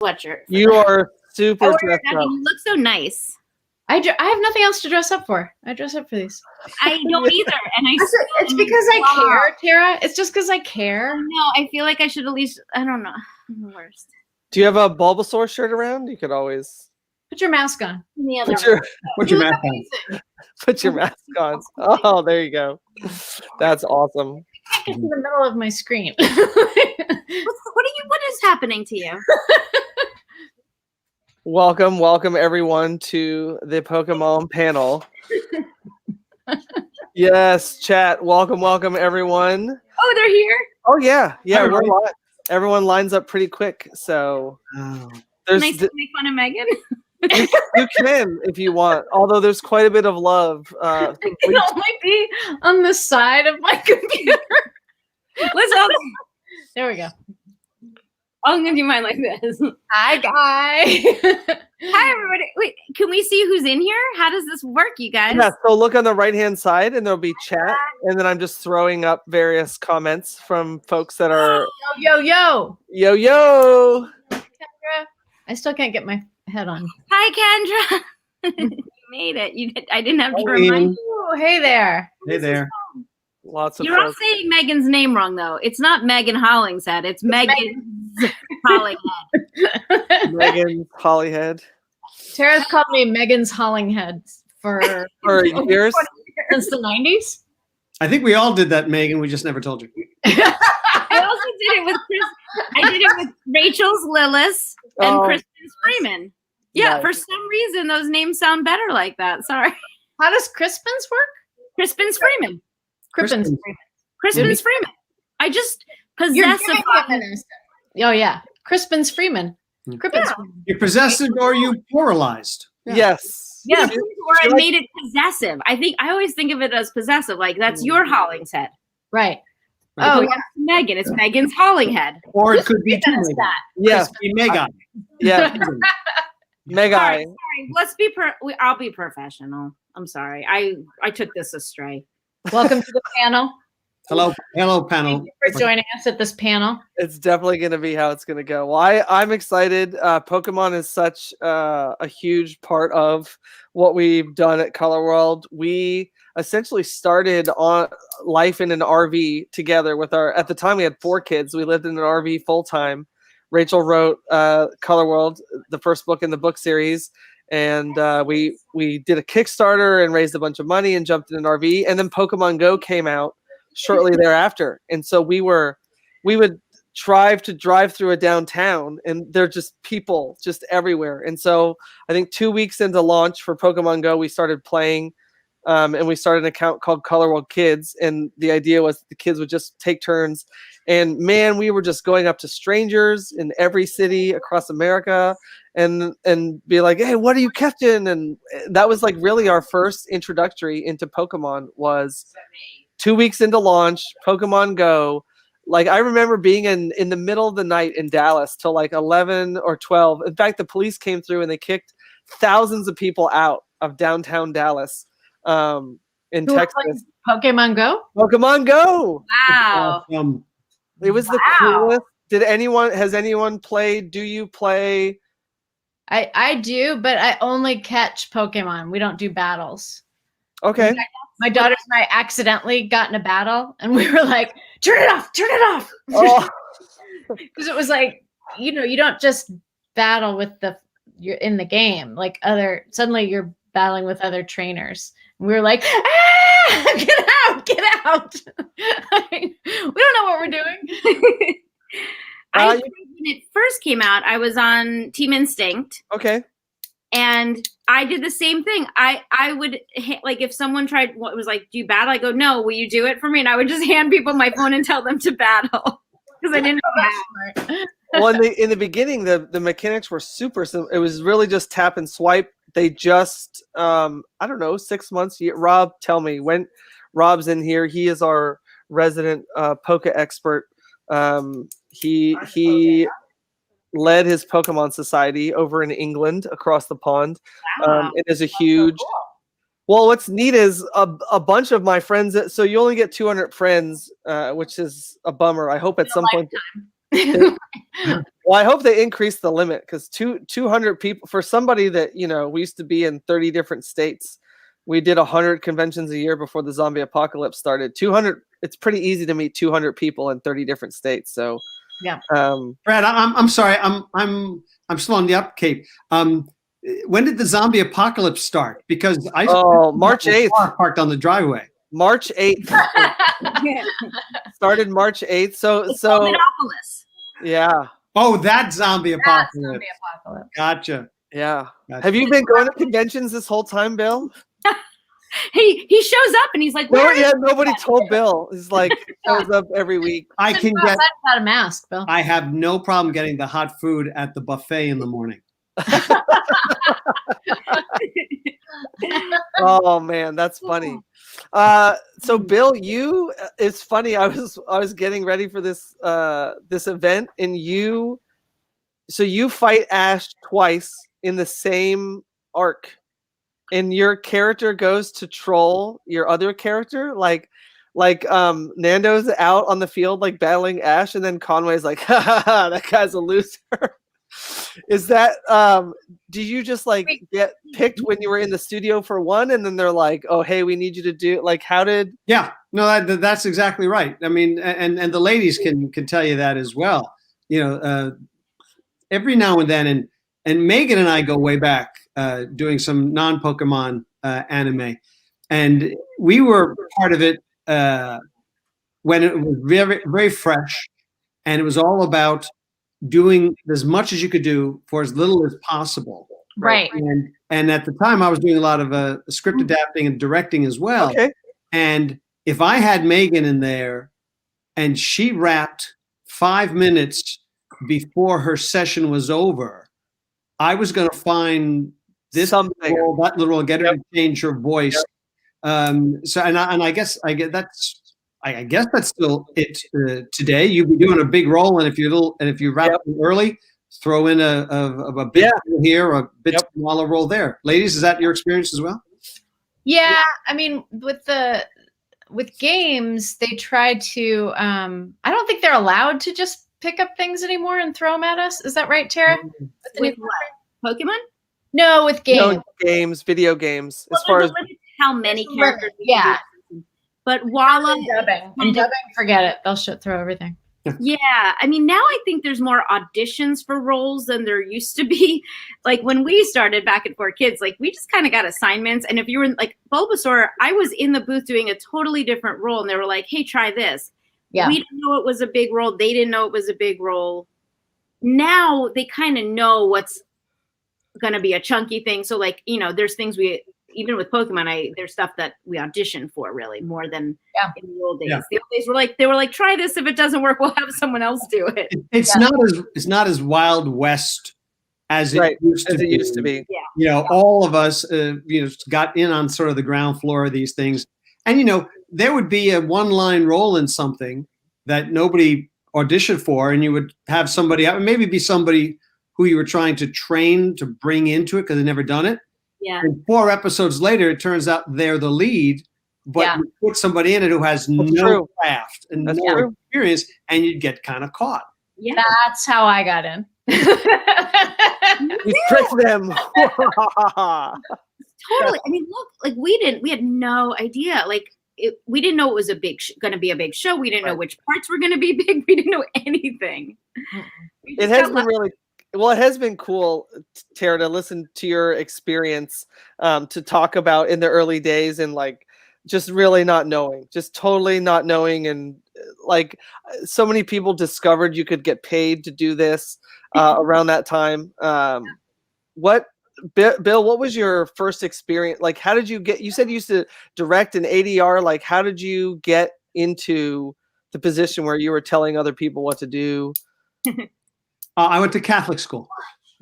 sweatshirt. You are super dressed up. You look so nice. I have nothing else to dress up for. I dress up for these. I don't either, and it's because I care, Tara. It's just because I care. No, I feel like I should at least. I don't know. I'm the worst. Do you have a Bulbasaur shirt around? You could always put your mask on. Put your mask on. Put your mask on. Oh, there you go. That's awesome. I can't get to the middle of my screen. What is happening to you? Welcome everyone to the Pokemon panel. Yes, chat. Welcome everyone. Oh, they're here. Oh yeah, everyone lines up pretty quick. So there's nice to make fun of Megan. you can if you want. Although there's quite a bit of love. It all might be on the side of my computer. There we go. I'll give you mine like this. Hi, guys. Hi, everybody. Wait, can we see who's in here? How does this work, you guys? Yeah, so look on the right-hand side, and there'll be chat, and then I'm just throwing up various comments from folks that are... Yo. Kendra. I still can't get my head on. Hi, Kendra. You made it. I didn't have to remind you. Oh, hey there. Hey there. Lots of You're all saying Megan's name wrong, though. It's not Megan Hollingshead. It's Megan Hollingshead. Megan Hollingshead. Tara's called me Megan's Hollingshead for years. Since the 90s. I think we all did that, Megan. We just never told you. I also did it with Chris. I did it with Rachel's Lillis and Kristen's Freeman. Yeah, nice. For some reason, those names sound better like that. Sorry. How does Crispin's work? Crispin's Freeman. Crispin's Freeman. I just possessive. Oh yeah, Crispin's Freeman. Yeah. You possessive or you pluralized. Yeah. Yes. Yeah, or I made it possessive. I always think of it as possessive. Like that's your Hollingshead. Right. Oh, yeah. Megan. It's Megan's Hollingshead. Or it could be that. Yeah. Megan. Yeah. Megan. Sorry. Let's be I'll be professional. I'm sorry. I took this astray. Welcome to the panel. Hello, panel. Thank you for joining us at this panel. It's definitely going to be how it's going to go. Well, I'm excited. Pokemon is such a huge part of what we've done at Colorworld. We essentially started on life in an RV together with at the time we had 4 kids. We lived in an RV full time. Rachel wrote Colorworld, the first book in the book series. And we did a Kickstarter and raised a bunch of money and jumped in an RV. And then Pokemon Go came out shortly thereafter. And so we would drive through a downtown and they're just people just everywhere. And so I think 2 weeks into launch for Pokemon Go, we started playing and we started an account called Colorworld Kids. And the idea was the kids would just take turns. And man, we were just going up to strangers in every city across America and be like, hey, what are you catching? And that was like really our first introductory into Pokemon was 2 weeks into launch, Pokemon Go. Like I remember being in the middle of the night in Dallas till like 11 or 12. In fact, the police came through and they kicked thousands of people out of downtown Dallas in Texas. Pokemon Go? Pokemon Go. Wow. It was the coolest. Has anyone played? Do you play? I do, but I only catch Pokemon. We don't do battles. Okay. My daughters and I accidentally got in a battle, and we were like, turn it off. Oh. Because it was like, you don't just battle with you're in the game. Like suddenly you're battling with other trainers. And we were like, get out. We don't know what we're doing. When it first came out, I was on Team Instinct. Okay. And I did the same thing. I would like if someone tried what was like, do you battle? I go, no, will you do it for me? And I would just hand people my phone and tell them to battle because I didn't know how. Well, in the beginning, the mechanics were super simple. It was really just tap and swipe. They just, I don't know, 6 months. Rob, tell me when Rob's in here. He is our resident Poke expert. He led his Pokemon Society over in England across the pond. Wow. It is a huge. Well, what's neat is a bunch of my friends. So you only get 200 friends, which is a bummer. I hope at some point. Well, I hope they increase the limit because 200 people for somebody that, you know, we used to be in 30 different states. We did 100 conventions a year before the zombie apocalypse started. 200. It's pretty easy to meet 200 people in 30 different states. So, Yeah. Brad, I'm sorry. I'm still on the upkeep. When did the zombie apocalypse start? Because I March 8th. Parked on the driveway. March 8th. Started March 8th. So Monopolis. yeah. Oh, that zombie apocalypse. Zombie apocalypse. Gotcha. Yeah. Gotcha. Have you been going to conventions this whole time, Bill? He shows up and he's like, No, "Where is yeah, nobody told Bill. He's like shows up every week. I can Should've get. without a mask, Bill. I have no problem getting the hot food at the buffet in the morning. Oh man, that's funny. So Bill, it's funny. I was getting ready for this this event, and you fight Ash twice in the same arc, and your character goes to troll your other character, like Nando's out on the field like battling Ash, and then Conway's like, ha ha ha, that guy's a loser. Is that did you just like get picked when you were in the studio for one, and then they're like, oh hey, we need you to do, like, how did? Yeah, no, that's exactly right. I mean, and the ladies can tell you that as well. You know, every now and then, and Megan and I go way back doing some non-Pokemon anime, and we were part of it when it was very, very fresh, and it was all about doing as much as you could do for as little as possible. Right. And at the time, I was doing a lot of script adapting and directing as well. Okay. And if I had Megan in there and she rapped 5 minutes before her session was over, I was going to find this Something. role, that little, get her to change her voice. So, and I guess I guess that's still it today. You'd be doing a big role, and if you wrap it early, throw in a bit here, a bit smaller role there. Ladies, is that your experience as well? Yeah, I mean, with games, they try to. I don't think they're allowed to just pick up things anymore and throw them at us. Is that right, Tara? with what? Pokemon? No, with games. No, games, video games. As far as how many characters? Yeah. But Walla dubbing, forget it. They'll throw everything. Yeah, I mean, now I think there's more auditions for roles than there used to be. Like when we started back at 4Kids, like we just kind of got assignments, and if you were in, like Bulbasaur, I was in the booth doing a totally different role, and they were like, "Hey, try this." Yeah, we didn't know it was a big role. They didn't know it was a big role. Now they kind of know what's going to be a chunky thing. So, like, you know, there's things even with Pokemon, there's stuff that we audition for really more than in the old days. Yeah. The old days they were like, try this. If it doesn't work, we'll have someone else do it. It's not as Wild West as it used to be. Yeah. You know, all of us, got in on sort of the ground floor of these things, and you know, there would be a one-line role in something that nobody auditioned for, and you would have somebody, maybe be somebody who you were trying to train to bring into it because they'd never done it. Yeah. And 4 episodes later, it turns out they're the lead, but you put somebody in it who has no craft and no experience, and you'd get kind of caught. Yeah. That's how I got in. we tricked them. Totally. I mean, look, like we had no idea. Like we didn't know it was going to be a big show. We didn't know which parts were going to be big. We didn't know anything. It has been really. Well, it has been cool, Tara, to listen to your experience, to talk about in the early days and like just really not knowing, just totally not knowing. And like so many people discovered you could get paid to do this around that time. Bill, what was your first experience? Like, how did you you said you used to direct an ADR. Like, how did you get into the position where you were telling other people what to do? I went to Catholic school.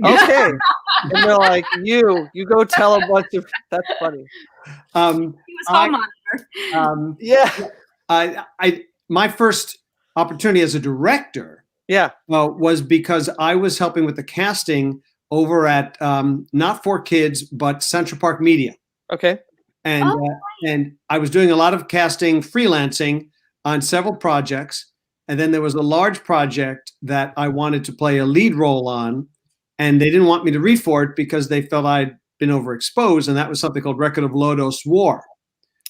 Okay. And they're like, you go tell a bunch of, that's funny. He was hall monitor. My first opportunity as a director was because I was helping with the casting over at not 4Kids, but Central Park Media. Okay. And I was doing a lot of casting, freelancing on several projects. And then there was a large project that I wanted to play a lead role on, and they didn't want me to read for it because they felt I'd been overexposed, and that was something called Record of Lodos War.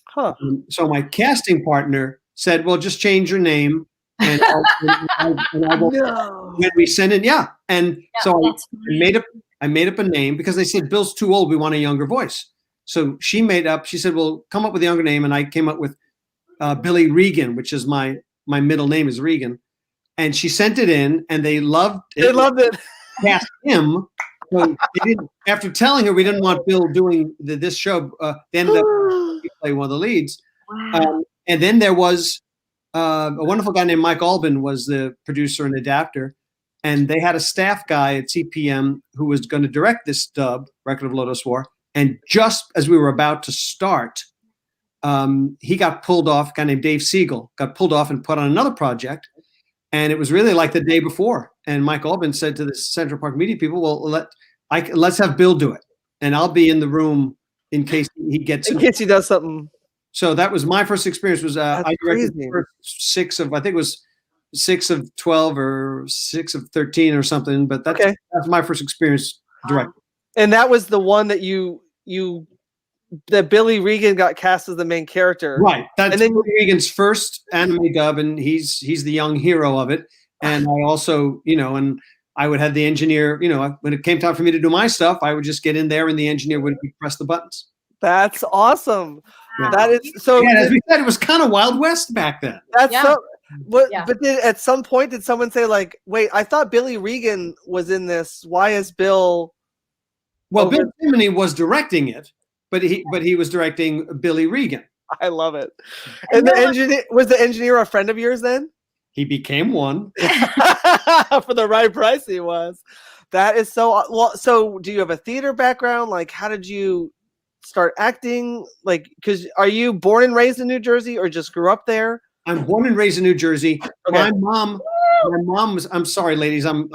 Huh. So my casting partner said, well, just change your name. And I will, when we send it, And so I made up a name because they said, Bill's too old. We want a younger voice. So she said, well, come up with a younger name. And I came up with Billy Regan, which is my middle name is Regan. And she sent it in and they loved it. They loved it. Cast him. So after telling her we didn't want Bill doing this show, they ended up playing one of the leads. Wow. And then there was a wonderful guy named Mike Albin was the producer and adapter. And they had a staff guy at CPM who was going to direct this dub, Record of Lodos War. And just as we were about to start, he got pulled off, a guy named Dave Siegel, got pulled off and put on another project. And it was really like the day before. And Mike Albin said to the Central Park media people, well, let's have Bill do it. And I'll be in the room in case he gets in case he does something. So that was my first experience. Was I directed the first 6 of, I think it was 6 of 12 or 6 of 13 or something. But that's my first experience directing. And that was the one that that Billy Regan got cast as the main character. Right. That's Billy Regan's first anime dub, and he's the young hero of it. And I also, and I would have the engineer, when it came time for me to do my stuff, I would just get in there and the engineer would press the buttons. That's awesome. Yeah. That is so. Yeah, as we said, it was kind of Wild West back then. But then at some point, did someone say like, "Wait, I thought Billy Regan was in this. Why is Bill?" Well, Bill Timoney was directing it, but he was directing Billy Regan. I love it. And the engineer a friend of yours then? He became one. For the right price, he was. That is so well. So, do you have a theater background? Like, how did you start acting? Like, because are you born and raised in New Jersey, or just grew up there? I'm born and raised in New Jersey. Okay. My mom was. I'm sorry, ladies. I'm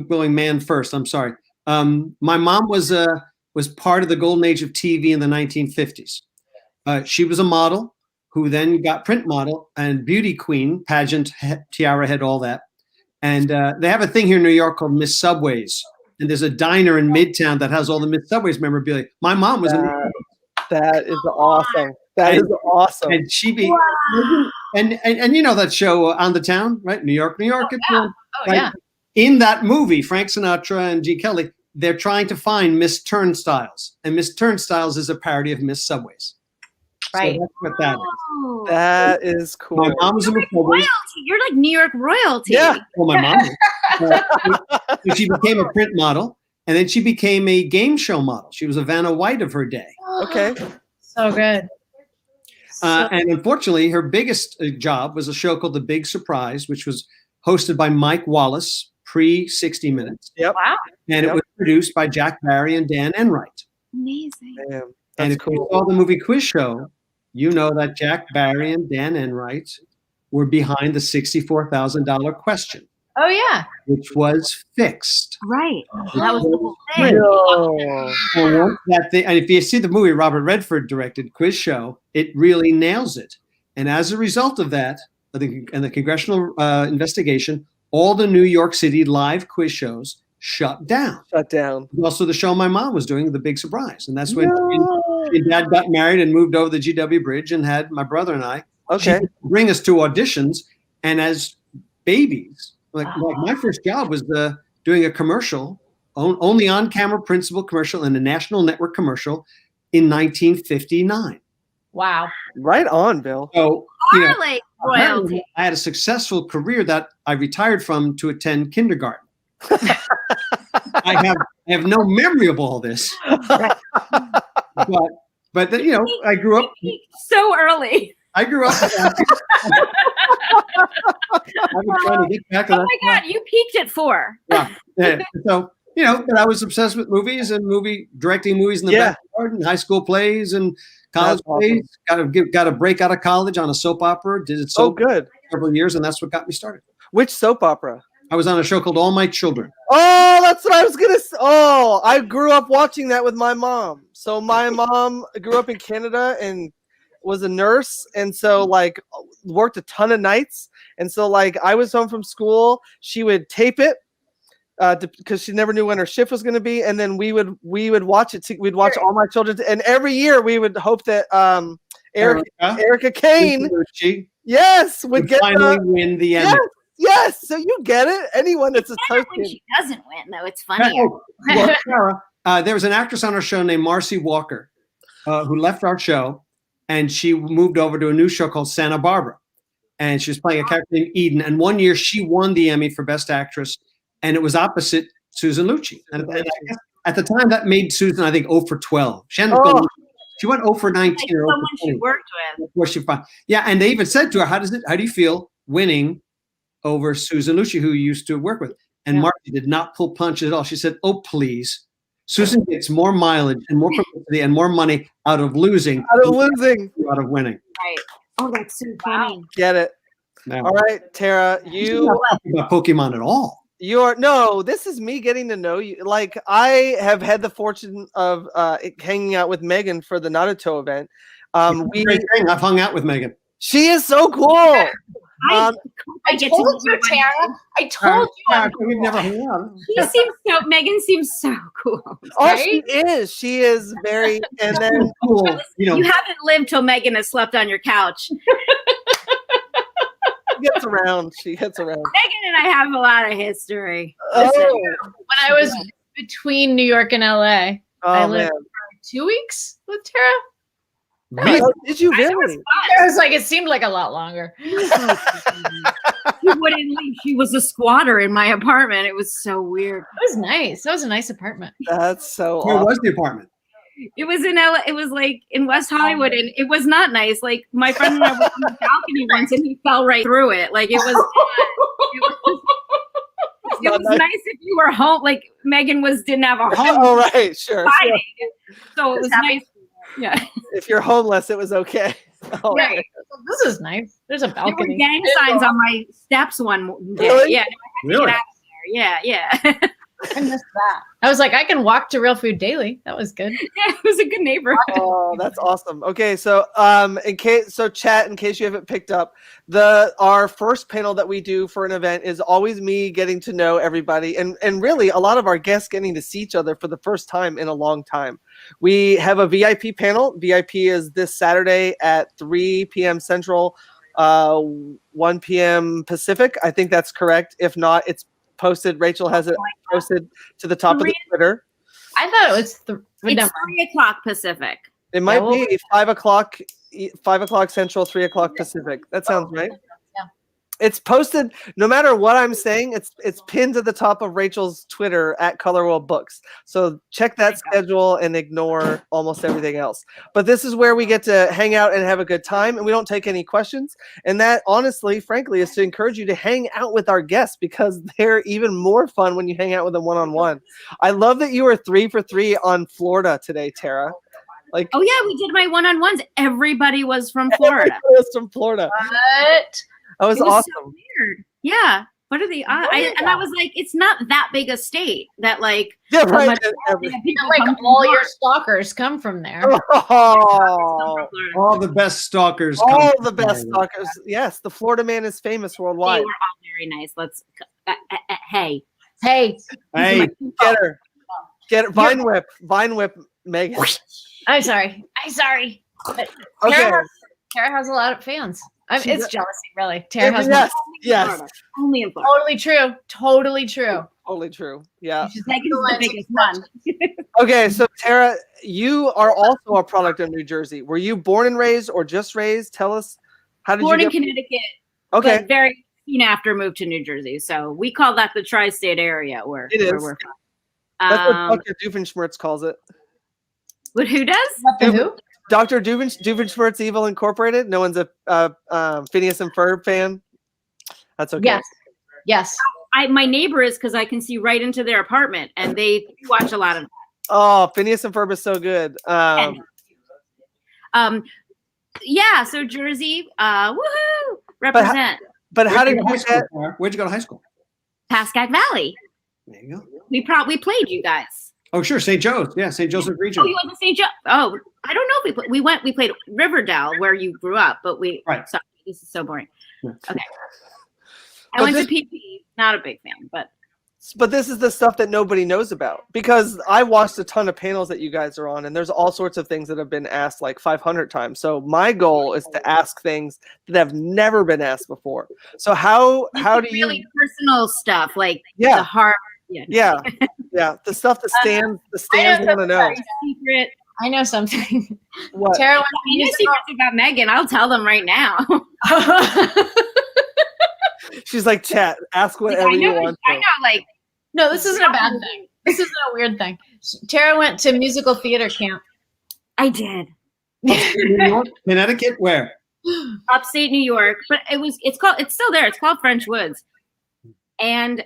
going man first. I'm sorry. My mom was part of the golden age of TV in the 1950s. She was a model who then got print model and beauty queen, pageant, tiara head, all that. And they have a thing here in New York called Miss Subways. And there's a diner in Midtown that has all the Miss Subways memorabilia. My mom was in that is awesome. That is awesome. And she and you know that show On the Town, right? New York, New York. Right? In that movie, Frank Sinatra and G. Kelly, they're trying to find Miss Turnstiles. And Miss Turnstiles is a parody of Miss Subways. Right. So that's what that is. That is cool. My mom was in the royalty. You're like New York royalty. Yeah. Well, my mom. So she became a print model, and then she became a game show model. She was a Vanna White of her day. Okay. So good. And unfortunately, her biggest job was a show called The Big Surprise, which was hosted by Mike Wallace, pre-60 Minutes. Yep. Wow. And it was produced by Jack Barry and Dan Enright. Amazing. Damn, And if you saw the movie Quiz Show, you know that Jack Barry and Dan Enright were behind the $64,000 question. Oh yeah. Which was fixed. Right. That was the whole thing. No. And if you see the movie Robert Redford directed, Quiz Show, it really nails it. And as a result of that, and the congressional investigation, all the New York City live quiz shows shut down. Also, the show my mom was doing, The Big Surprise. And that's when she and Dad got married and moved over the GW Bridge and had my brother and I. Okay. She would bring us to auditions. And as babies, like my first job was doing a commercial, only on-camera principal commercial and a national network commercial in 1959. Wow. Right on, Bill. So, Like royalty. I had a successful career that I retired from to attend kindergarten. I have no memory of all this, but I grew up so early. I grew up. I've been trying to get back to that. Oh my God, you peaked at 4. Yeah. So but I was obsessed with movies and directing movies in the backyard and high school plays and college plays. Got a break out of college on a soap opera. Did it so good several years, and that's what got me started. Which soap opera? I was on a show called All My Children. Oh, that's what I was gonna say. Oh, I grew up watching that with my mom. So my mom grew up in Canada and was a nurse, and so worked a ton of nights. And so like I was home from school, she would tape it because she never knew when her shift was going to be, and then we would watch it. We'd watch all my children, and every year we would hope that Erica Kane, yes, would get finally win the Emmy. Yes, so you get it. Anyone that's a when she doesn't win, though, it's funnier. There was an actress on our show named Marcy Walker who left our show, and she moved over to a new show called Santa Barbara, and she was playing a character named Eden. And one year she won the Emmy for Best Actress, and it was opposite Susan Lucci. And at the time, that made Susan, I think, 0 for 12. She went 0 for 19 like or 0 someone for 20. she worked with. Before she found, yeah, and they even said to her, "How do you feel winning over Susan Lucci, who you used to work with?" And Marcy did not pull punches at all. She said, "Oh, please. Susan gets more mileage and more publicity and more money out of losing. Out of winning." Right. Oh, that's so funny. Get it. Now, all right, Tara, you not talking about Pokemon at all. This is me getting to know you. Like I have had the fortune of hanging out with Megan for the Naruto event. I've hung out with Megan. She is so cool. I told you, Tara. I told you. We've never hung out. Megan seems so cool. Oh, right? she is. She is very. And then cool. You haven't lived till Megan has slept on your couch. She gets around. Megan and I have a lot of history. Oh. When I was between New York and LA, I lived for 2 weeks with Tara. Did you really? It seemed like a lot longer. She wouldn't leave. She was a squatter in my apartment. It was so weird. It was nice. That was a nice apartment. That's so Where was the apartment? It was in LA. It was like in West Hollywood, and it was not nice. Like my friend and I were on the balcony once, and he fell right through it. Like it was nice if you were home. Like Megan didn't have a home. Oh, right, sure. So it was nice. Yeah. If you're homeless, it was okay. Oh, right. This is nice. There's a balcony. There were gang signs on my steps one day. Really? Yeah. Really? Get out of there. Yeah. I missed that. I was like, I can walk to Real Food Daily. That was good. Yeah, it was a good neighborhood. Oh, that's awesome. Okay, so in case you haven't picked up, our first panel that we do for an event is always me getting to know everybody, and really a lot of our guests getting to see each other for the first time in a long time. We have a VIP panel. VIP is this Saturday at 3 p.m. Central, 1 p.m. Pacific. I think that's correct. If not, it's posted. Rachel has it posted to the top of the Twitter. I thought it was it's 3 o'clock Pacific. It might be 5 o'clock Central, 3 o'clock Pacific. That sounds right. Yeah. It's posted. No matter what I'm saying, it's pinned to the top of Rachel's Twitter at Colorworld Books. So check that schedule and ignore almost everything else. But this is where we get to hang out and have a good time, and we don't take any questions. And that, honestly, frankly, is to encourage you to hang out with our guests, because they're even more fun when you hang out with them one-on-one. I love that you were 3 for 3 on Florida today, Tara. Like, oh yeah, we did my one-on-ones. Everybody was from Florida. Everybody was from Florida. What? That was awesome. So weird. Yeah. What are the and I was like, it's not that big a state that like right. All your stalkers come from there. Oh, all the best stalkers. All the best stalkers. Yes, the Florida man is famous worldwide. They were all very nice. Let's hey. Get her. Vine whip, Megan. I'm sorry. Okay. Tara has a lot of fans. It's jealousy, really. Tara has yes. Only in Florida. Totally true. Totally true. Yeah. She's making the biggest one. Okay, so Tara, you are also a product of New Jersey. Were you born and raised or just raised? Tell us, how did born you in Connecticut. Okay. But very soon after moved to New Jersey. So we call that the tri-state area where we're from. That's what Dr. Doofenshmirtz calls it. But who does? Who? Dr. Doofenshmirtz Evil Incorporated. No one's a Phineas and Ferb fan. That's okay. Yes. My neighbor is, because I can see right into their apartment, and they watch a lot of that. Oh, Phineas and Ferb is so good. Yeah, so Jersey, woohoo, represent. But how did you get? Where'd you go to high school? Pascack Valley. There you go. We played you guys. Oh, sure, St. Joe's. Yeah, St. Joseph Regional. Oh, you went to St. Joe. Oh, I don't know if we played Riverdale, where you grew up, but we. Right. Sorry, this is so boring. Yeah. Okay. I went to PP. Not a big fan, but this is the stuff that nobody knows about, because I watched a ton of panels that you guys are on, and there's all sorts of things that have been asked like 500 times. So my goal is to ask things that have never been asked before. So how do you really personal stuff like Yeah. the heart? yeah the stuff that stands want to know. Secret. I know something. What? Tara went I know secrets about Megan. I'll tell them right now. She's like, chat, ask whatever I know, you want. I know, like No, this isn't a bad thing. This isn't a weird thing. Tara went to musical theater camp. I did. New York, Connecticut, where? Upstate New York, but it's still there. It's called French Woods, and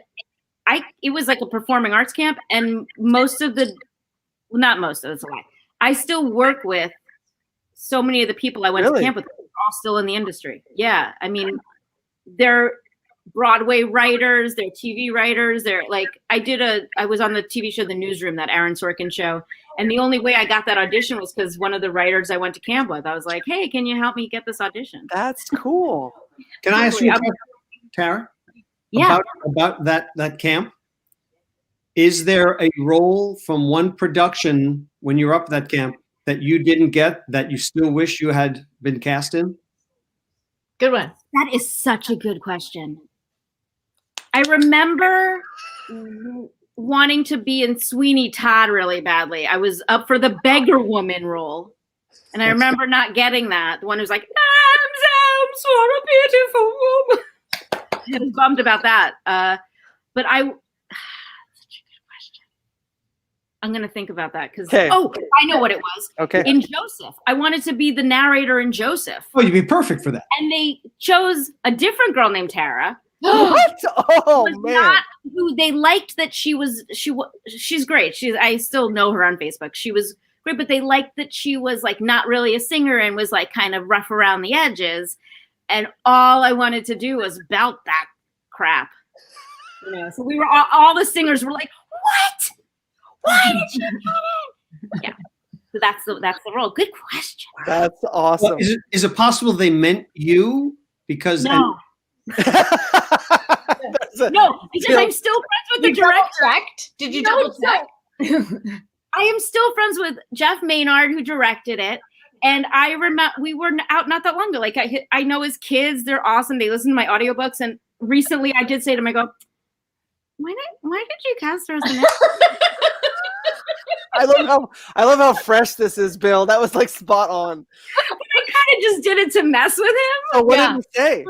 it was like a performing arts camp, and it's a lie. I still work with so many of the people I went to camp with. They're all still in the industry. Yeah, I mean, they're Broadway writers, they're TV writers. They're like, I was on the TV show The Newsroom, that Aaron Sorkin show. And the only way I got that audition was because one of the writers I went to camp with, I was like, hey, can you help me get this audition? That's cool. Can I ask you, Tara? Yeah. About that camp? Is there a role from one production when you're up at that camp that you didn't get that you still wish you had been cast in? Good one. That is such a good question. I remember wanting to be in Sweeney Todd really badly. I was up for the beggar woman role. And I remember not getting that. The one who's like, I'm so a beautiful woman. I was bummed about that. But such a good question. I'm going to think about that because, I know what it was. Okay. In Joseph. I wanted to be the narrator in Joseph. Oh, you'd be perfect for that. And they chose a different girl named Tara. What? Oh man! Not who they liked that she's great. I still know her on Facebook. She was great, but they liked that she was like not really a singer and was like kind of rough around the edges. And all I wanted to do was belt that crap. So we were all the singers were like, "What? Why did you get it?" Yeah. So that's the role. Good question. That's awesome. Well, is it possible they meant you because? No. No, because I'm still friends with the director. Did you double check? I am still friends with Jeff Maynard, who directed it. And I remember we were out not that long ago. Like I know his kids, they're awesome. They listen to my audiobooks. And recently I did say to him, I go, why did you cast her as an actor? I love how fresh this is, Bill. That was like spot on. I kind of just did it to mess with him. So what did he say?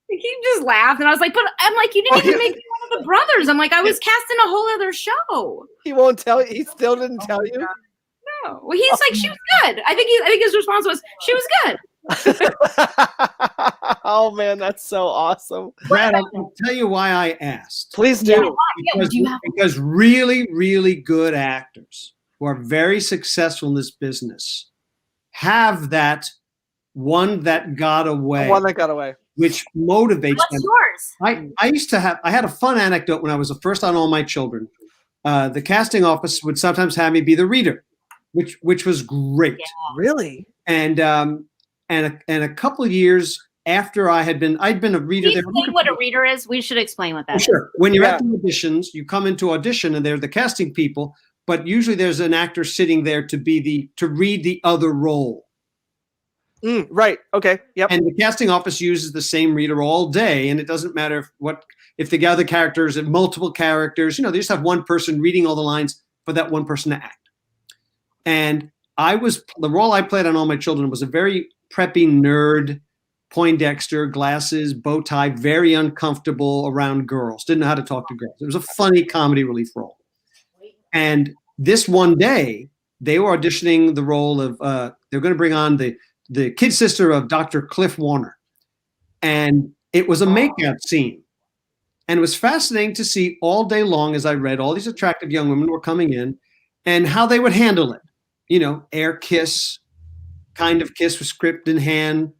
He just laughed, and I was like, "But I'm like, you didn't even make me one of the brothers." I'm like, I was cast in a whole other show. He won't tell you. He still didn't tell you. No, well, he's like, she was good. I think his response was, she was good. Oh man, that's so awesome. Brad, I'll tell you why I asked. Please do. Because really, really good actors who are very successful in this business have that one that got away. One that got away. Which motivates What's them. yours? I had a fun anecdote when I was the first on All My Children. The casting office would sometimes have me be the reader, which was great. Yeah. Really? And a couple of years after I'd been a reader. Can you explain what a reader is? We should explain what that is. Sure. When you're at the auditions, you come into audition and they're the casting people, but usually there's an actor sitting there to read the other role. Right. Okay. Yep. And the casting office uses the same reader all day, and it doesn't matter if the other characters and multiple characters. They just have one person reading all the lines for that one person to act. And the role I played on All My Children was a very preppy nerd, Poindexter, glasses, bow tie, very uncomfortable around girls. Didn't know how to talk to girls. It was a funny comedy relief role. And this one day, they were auditioning the role of. They're going to bring on the kid sister of Dr. Cliff Warner. And it was a makeout scene. And it was fascinating to see all day long as I read all these attractive young women were coming in and how they would handle it. Air kiss, kind of kiss with script in hand,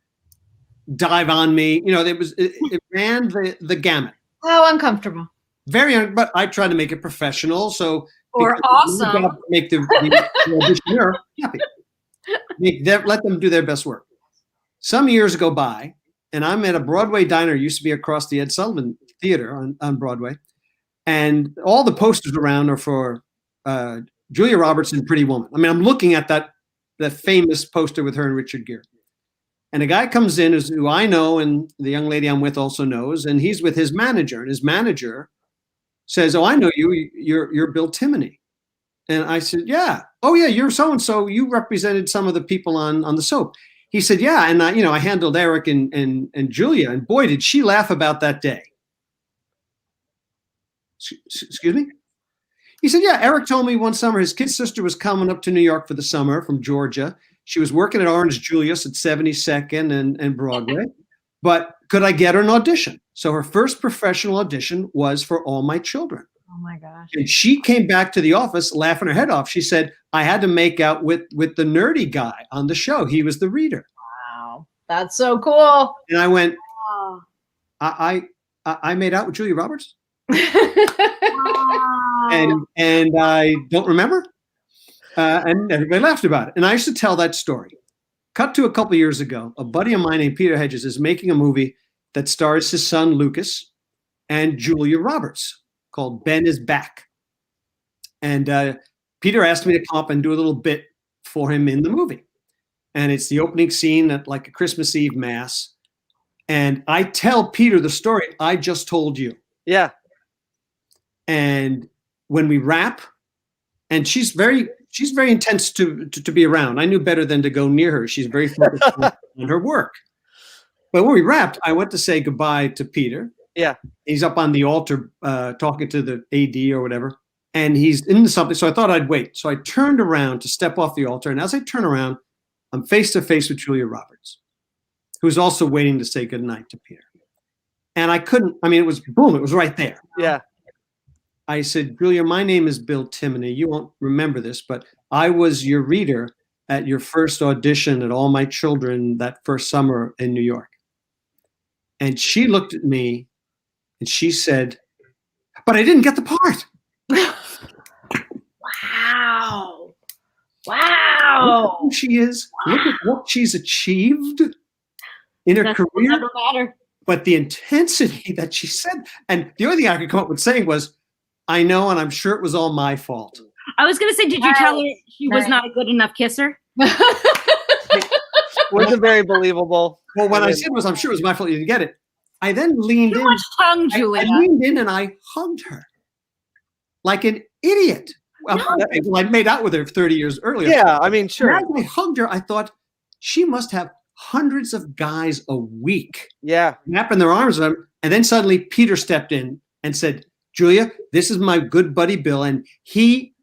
dive on me. It ran the gamut. How uncomfortable. But I tried to make it professional. So or awesome. Make the auditioner happy. Let them do their best work. Some years go by, and I'm at a Broadway diner. It used to be across the Ed Sullivan Theater on Broadway. And all the posters around are for Julia Roberts and Pretty Woman. I mean, I'm looking at that famous poster with her and Richard Gere. And a guy comes in who I know and the young lady I'm with also knows, and he's with his manager. And his manager says, "Oh, I know you. You're Bill Timoney." And I said, "Yeah. Oh, yeah, you're so-and-so. You represented some of the people on the soap." He said, "Yeah, and I handled Eric and Julia, and boy, did she laugh about that day." Excuse me? He said, "Yeah, Eric told me one summer his kid's sister was coming up to New York for the summer from Georgia. She was working at Orange Julius at 72nd and Broadway, but could I get her an audition?" So her first professional audition was for All My Children. Oh my gosh. And she came back to the office laughing her head off. She said, "I had to make out with the nerdy guy on the show. He was the reader." Wow. That's so cool. And I went, Oh. I made out with Julia Roberts? Wow. And I don't remember. And everybody laughed about it. And I used to tell that story. Cut to a couple years ago, a buddy of mine named Peter Hedges is making a movie that stars his son Lucas and Julia Roberts called Ben is Back. And Peter asked me to come up and do a little bit for him in the movie. And it's the opening scene at like a Christmas Eve mass. And I tell Peter the story I just told you. Yeah. And when we wrap, and she's very intense to be around. I knew better than to go near her. She's very focused on her work. But when we wrapped, I went to say goodbye to Peter. Yeah. He's up on the altar talking to the AD or whatever. And he's into something. So I thought I'd wait. So I turned around to step off the altar. And as I turn around, I'm face to face with Julia Roberts, who's also waiting to say goodnight to Peter. And I couldn't, I mean, it was boom, it was right there. Yeah. I said, "Julia, my name is Bill Timoney. You won't remember this, but I was your reader at your first audition at All My Children that first summer in New York." And she looked at me and she said, "But I didn't get the part." Wow. Look at who she is. Look at what she's achieved in her Doesn't career. never matter. But the intensity that she said, and the only thing I could come up with saying was, "I know, and I'm sure it was all my fault." I was gonna say, did you tell her she was not a good enough kisser? Wasn't very believable. Well, when I said was, "I'm sure it was my fault you didn't get it," I then leaned Too in. much tongue, I Julia. leaned in and I hugged her like an idiot. Well, I'd made out with her 30 years earlier. Yeah, I mean, And sure. as I hugged her, I thought she must have hundreds of guys a week Yeah. wrapping their arms around her. And then suddenly Peter stepped in and said, "Julia, this is my good buddy Bill." And she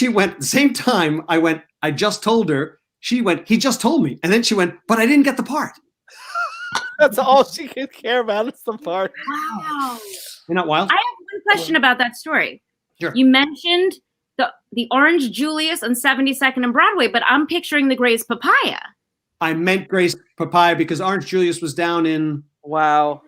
went at the same time. I went, "I just told her." She went, "He just told me." And then she went, "But I didn't get the part." That's all she could care about is the part. Wow. You're not wild? I have one question about that story. Sure. You mentioned the Orange Julius on 72nd and Broadway, but I'm picturing the Gray's Papaya. I meant Grace Papaya because Orange Julius was down in. Wow.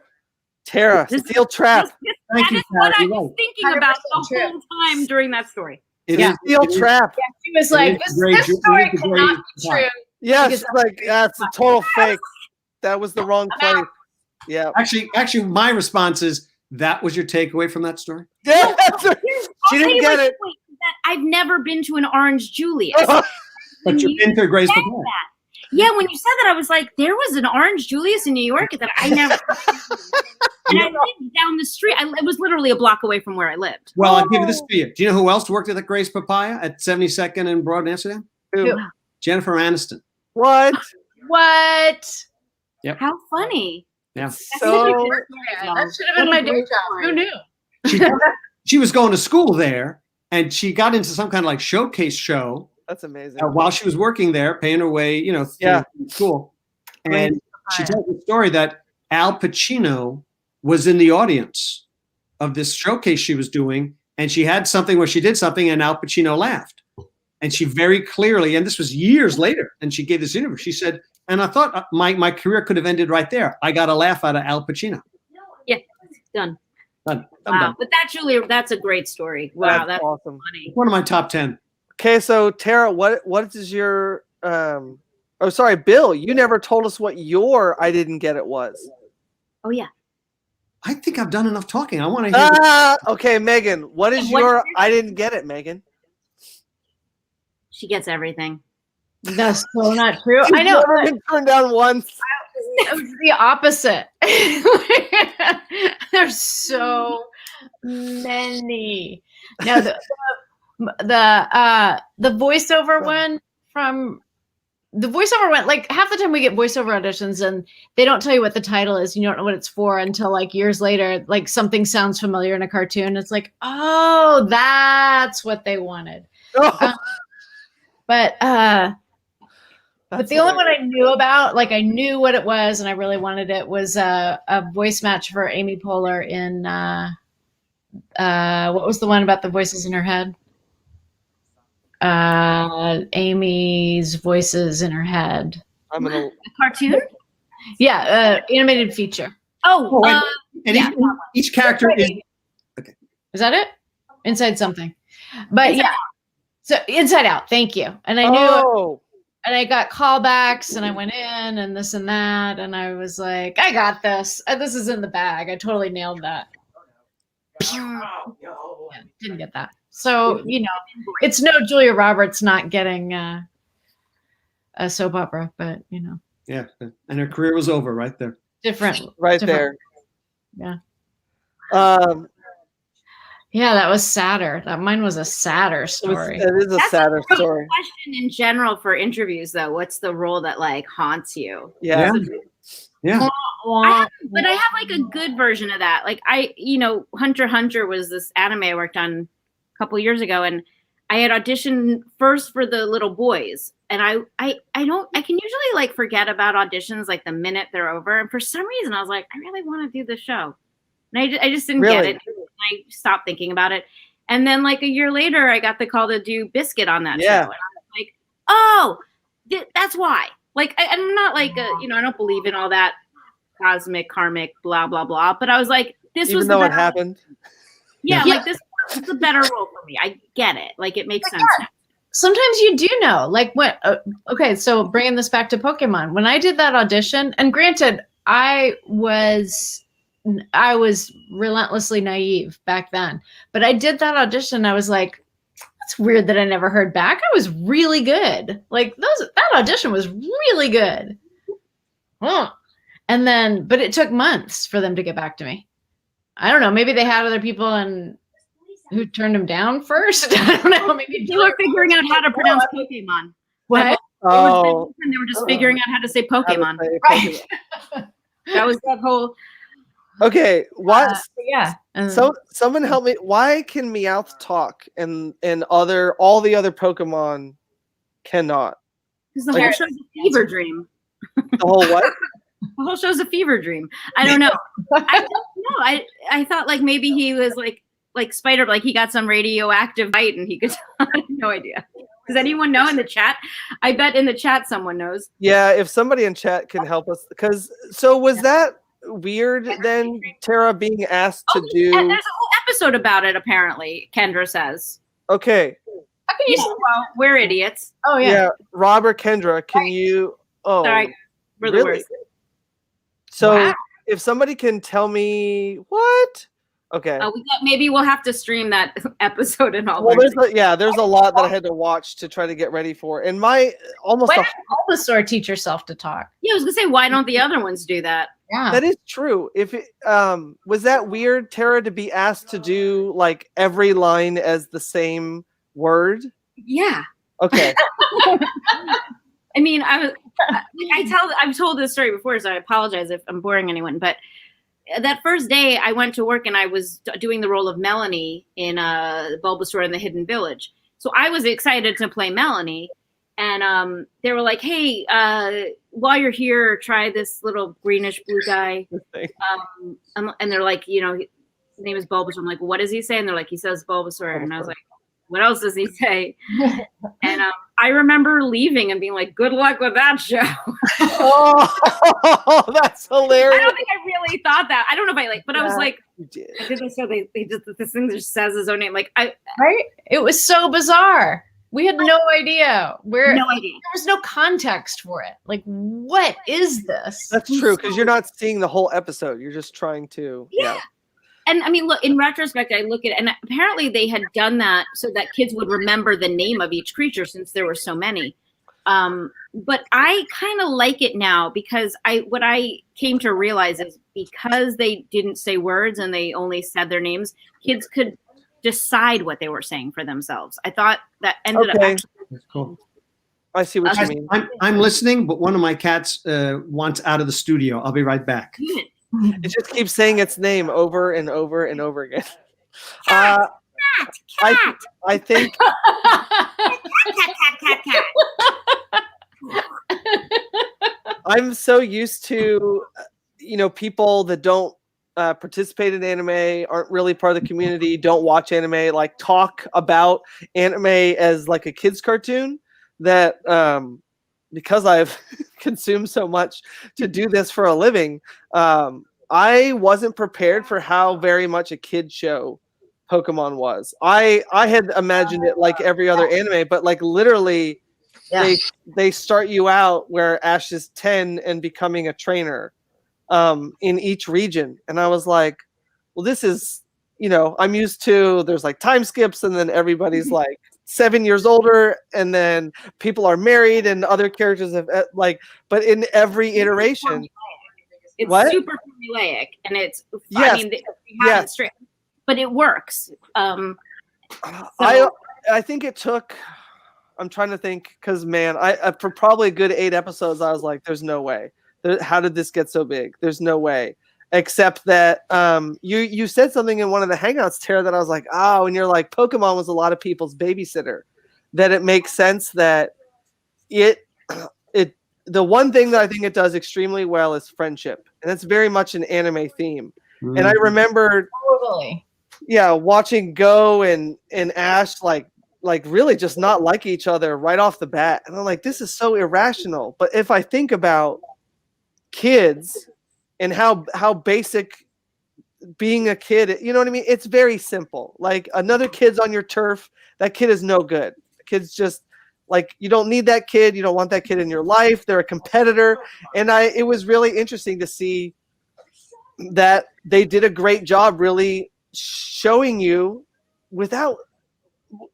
Tara, steel trap. Thank That you, is what Tara, I you're was right. thinking about the 100% true. whole time during that story. It Yeah. is- Steel it is- trap. Yeah, she was like, is this, great. this It is story a great cannot be part. true. Yes, Because- like that's a total fake. That was the wrong place. Yeah. Actually, my response is, that was your takeaway from that story? Yeah, that's right. I'll She tell didn't you get my it. point, that I've never been to an Orange Julius. But you've been to Grace said Papaya. Yeah, when you said that, I was like, there was an Orange Julius in New York that I never. And I lived down the street. It was literally a block away from where I lived. Well, I'll give you this for you. Do you know who else worked at the Grace Papaya at 72nd and Broad in Amsterdam? Who? Jennifer Aniston. What? What? How funny. Yeah. So Yeah, that should have been my day job. Who knew? She was going to school there, and she got into some kind of like showcase show that's amazing. while she was working there, paying her way, through school. And she told the story that Al Pacino was in the audience of this showcase she was doing, and she had something where she did something, and Al Pacino laughed. And she very clearly, and this was years later, and she gave this interview. She said, "And I thought my career could have ended right there. I got a laugh out of Al Pacino." Yeah, done. Done. I'm Wow, done. but that Julia, that's a great story. Wow, that's awesome. funny. One of my top 10. Okay, so Tara, what is your Oh, sorry, Bill. You never told us what your I didn't get it was. Oh yeah. I think I've done enough talking. I want to hear. Okay, Megan. What is your I didn't get it, Megan? She gets everything. That's so not true. She's I know. never been turned down once. It was the opposite. There's so many. No, the voiceover one from the voiceover one, like half the time we get voiceover auditions and they don't tell you what the title is. You don't know what it's for until like years later, like something sounds familiar in a cartoon. It's like, oh, that's what they wanted. But the only one I knew about, like I knew what it was and I really wanted it, was a voice match for Amy Poehler in what was the one about the voices in her head? Amy's voices in her head. A cartoon? Yeah, animated feature. Oh, and yeah. each character is okay. Is that it? Inside Something. But yeah. So Inside Out, thank you. And I knew and I got callbacks and I went in and this and that. And I was like, I got this. This is in the bag. I totally nailed that. Yeah, didn't get that. So, you know, it's no Julia Roberts not getting a soap opera, but, you know. Yeah. And her career was over right there. Different. There. Yeah. Yeah, that was sadder. Mine was a sadder story. It is a sadder story. Question in general for interviews, though. What's the role that like haunts you? Yeah. But I have like a good version of that. Like Hunter x Hunter was this anime I worked on a couple years ago, and I had auditioned first for the little boys, and I can usually like forget about auditions like the minute they're over, and for some reason I was like, I really want to do the show, and I just didn't get it. I stopped thinking about it, and then like a year later, I got the call to do Biscuit on that show, and I was like, oh, that's why. Like I'm not like I don't believe in all that cosmic, karmic, blah blah blah, but I was like, this Even was though it happened. Yeah, like this is a better role for me. I get it. Like it makes sense. Yeah. Sometimes you do know. Like what? Okay, so bringing this back to Pokemon, when I did that audition, and granted, I was relentlessly naive back then, but I did that audition. I was like, that's weird that I never heard back. I was really good. Like that audition was really good. And then, but it took months for them to get back to me. I don't know. Maybe they had other people and who turned them down first. I don't know. Maybe they were figuring out how to pronounce Pokemon. What? Oh, they were just figuring out how to say Pokemon. Right. That was that whole. Okay, what? Yeah. So someone help me. Why can Meowth talk and all the other Pokemon cannot? Because the whole show's a fever dream. The whole what? The whole show's a fever dream. I don't know. I don't know. I thought like maybe he was like Spider, like he got some radioactive bite and he could. I have no idea. Does anyone know in the chat? I bet in the chat someone knows. Yeah, if somebody in chat can help us, because was that weird then, Tara being asked to do? And there's a whole episode about it. Apparently, Kendra says. Okay. How can you say, well, we're idiots? Oh yeah. Rob or Kendra, can you? Oh, sorry, we're the really? worst. So if somebody can tell me what? Okay. Maybe we'll have to stream that episode and all. Well, there's a lot that I had to watch to try to get ready for. And my almost why don't Bulbasaur teach herself to talk? Yeah, I was gonna say, why don't the other ones do that? Yeah, that is true. If it, was that weird, Tara, to be asked to do like every line as the same word? Yeah. Okay. I mean, I've told this story before, so I apologize if I'm boring anyone. But that first day, I went to work and I was doing the role of Melanie in Bulbasaur in the Hidden Village. So I was excited to play Melanie, and they were like, "Hey, while you're here, try this little greenish blue guy." And they're like, his name is Bulbasaur. I'm like, "What does he say?" And they're like, "He says Bulbasaur." And I was like, what else does he say? And I remember leaving and being like, good luck with that show. Oh, that's hilarious. I don't think I really thought that. I don't know if but I was like, I did this show. They just, this thing just says his own name. Like, right? It was so bizarre. We had no idea where. No idea. There was no context for it. Like, what is this? That's true, because you're not seeing the whole episode. You're just trying to. Yeah. And I mean, look, in retrospect, I look at it, and apparently they had done that so that kids would remember the name of each creature since there were so many. But I kind of like it now because what I came to realize is because they didn't say words and they only said their names, kids could decide what they were saying for themselves. I thought that ended up actually. That's cool. I see what you mean. I'm listening, but one of my cats wants out of the studio. I'll be right back. It just keeps saying its name over and over and over again. Cat. I think Cat. I'm so used to, people that don't participate in anime, aren't really part of the community, don't watch anime, like talk about anime as like a kid's cartoon that because I've consumed so much to do this for a living, I wasn't prepared for how very much a kid show Pokemon was. I had imagined it like every other anime, but like literally they start you out where Ash is 10 and becoming a trainer in each region. And I was like, well, this is, I'm used to, there's like time skips and then everybody's like 7 years older and then people are married and other characters have but in every iteration. It's what? Super formulaic and it's, yes. I mean, we have it straight, but it works. I think it took, I'm trying to think, because man, I for probably a good 8 episodes, I was like, there's no way. How did this get so big? There's no way. Except that you said something in one of the Hangouts, Tara, that I was like, oh, and you're like, Pokemon was a lot of people's babysitter. That it makes sense that the one thing that I think it does extremely well is friendship. And that's very much an anime theme. Mm-hmm. And I remember watching Go and Ash like really just not like each other right off the bat. And I'm like, this is so irrational. But if I think about kids and how basic being a kid, you know what I mean? It's very simple. Like another kid's on your turf, that kid is no good. The kid's just like, you don't need that kid. You don't want that kid in your life. They're a competitor. And it was really interesting to see that they did a great job really showing you with all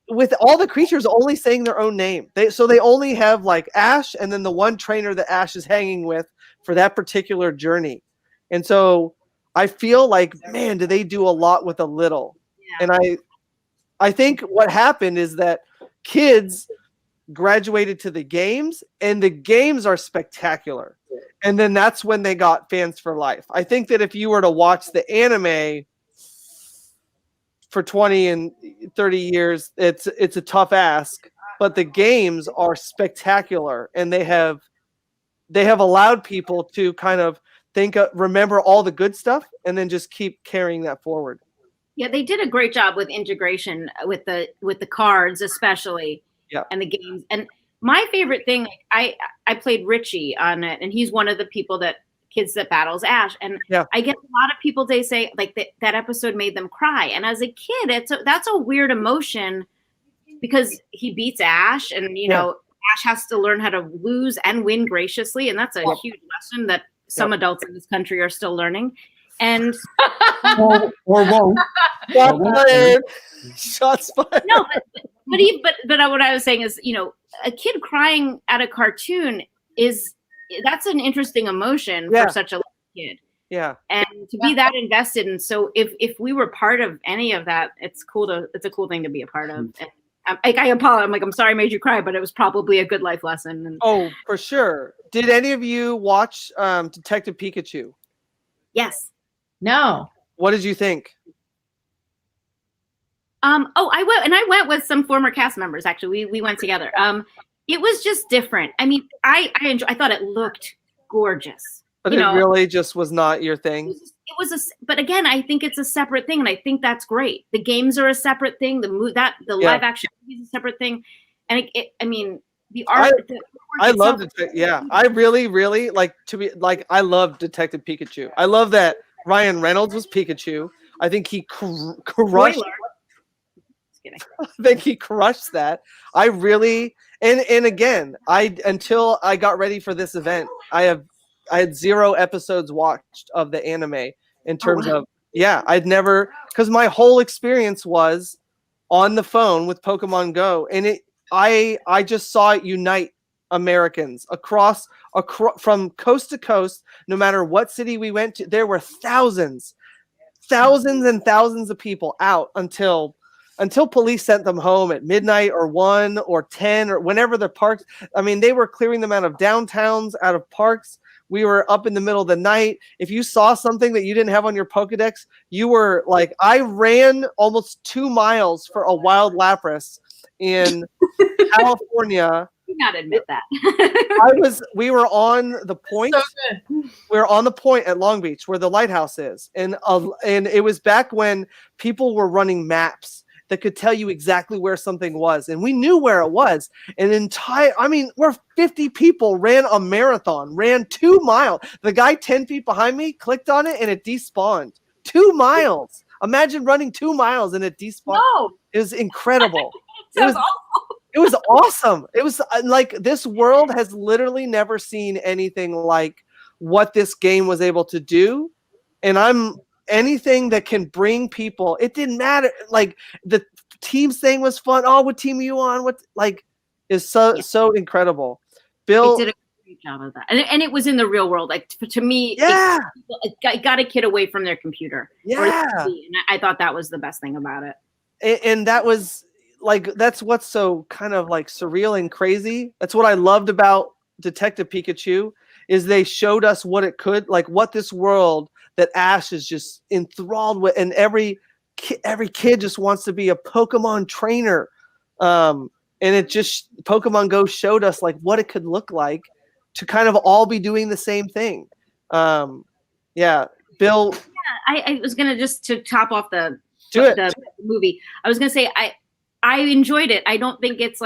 the creatures only saying their own name. So they only have like Ash and then the one trainer that Ash is hanging with for that particular journey. And so I feel like, man, do they do a lot with a little. Yeah. And I think what happened is that kids graduated to the games and the games are spectacular. And then that's when they got fans for life. I think that if you were to watch the anime for 20 and 30 years, it's a tough ask, but the games are spectacular and they have allowed people to kind of remember all the good stuff and then just keep carrying that forward. Yeah, they did a great job with integration with the cards, especially, and the games. And my favorite thing, I played Richie on it, and he's one of the kids that battles Ash. And I get a lot of people, they say like that episode made them cry. And as a kid, that's a weird emotion because he beats Ash, and Ash has to learn how to lose and win graciously, and that's a huge lesson that some adults in this country are still learning. And or won't. Shots fired. No, but what I was saying is, a kid crying at a cartoon that's an interesting emotion for such a little kid. Yeah. And to be that invested, and so if we were part of any of that, it's a cool thing to be a part of. And I apologize. I'm sorry I made you cry, but it was probably a good life lesson. And, oh, for sure. Did any of you watch Detective Pikachu? Yes. No. What did you think? I went with some former cast members. Actually, we went together. It was just different. I mean, I thought it looked gorgeous. But it really just was not your thing. But again, I think it's a separate thing, and I think that's great. The games are a separate thing. The live action movie is a separate thing, and the art. I love it. Yeah, I really, really like to be like. I love Detective Pikachu. I love that Ryan Reynolds was Pikachu. I think he crushed. kidding. I think he crushed that. I really and again, until I got ready for this event, I had 0 episodes watched of the anime in terms of I'd never, because my whole experience was on the phone with Pokemon Go, and I just saw it unite Americans across from coast to coast. No matter what city we went to, there were thousands and thousands of people out until police sent them home at midnight or 1 or 10 or whenever the parks. I mean, they were clearing them out of downtowns, out of parks. We were up in the middle of the night. If you saw something that you didn't have on your Pokedex, you were like, I ran almost 2 miles for a wild Lapras in California. Do not admit that. We were on the point. So good. We were on the point at Long Beach where the lighthouse is. And it was back when people were running maps that could tell you exactly where something was. And we knew where it was. We're 50 people ran a marathon, ran 2 miles. The guy 10 feet behind me clicked on it and it despawned. 2 miles. Imagine running 2 miles and it despawned. No. It was incredible. Sounds awful. It was awesome. It was like this world has literally never seen anything like what this game was able to do. And anything that can bring people, it didn't matter. Like the teams thing was fun. Oh, what team are you on? Is so incredible. Bill They did a great job of that. And it was in the real world. Like to me, it got a kid away from their computer. Yeah. And I thought that was the best thing about it. And that was like, that's what's so kind of like surreal and crazy. That's what I loved about Detective Pikachu, is they showed us what it could, like what this world that Ash is just enthralled with, and every kid just wants to be a Pokemon trainer. And it just, Pokemon Go showed us like what it could look like to kind of all be doing the same thing. Bill. Yeah, I was gonna just to top off the movie. I was gonna say I enjoyed it. I don't think it's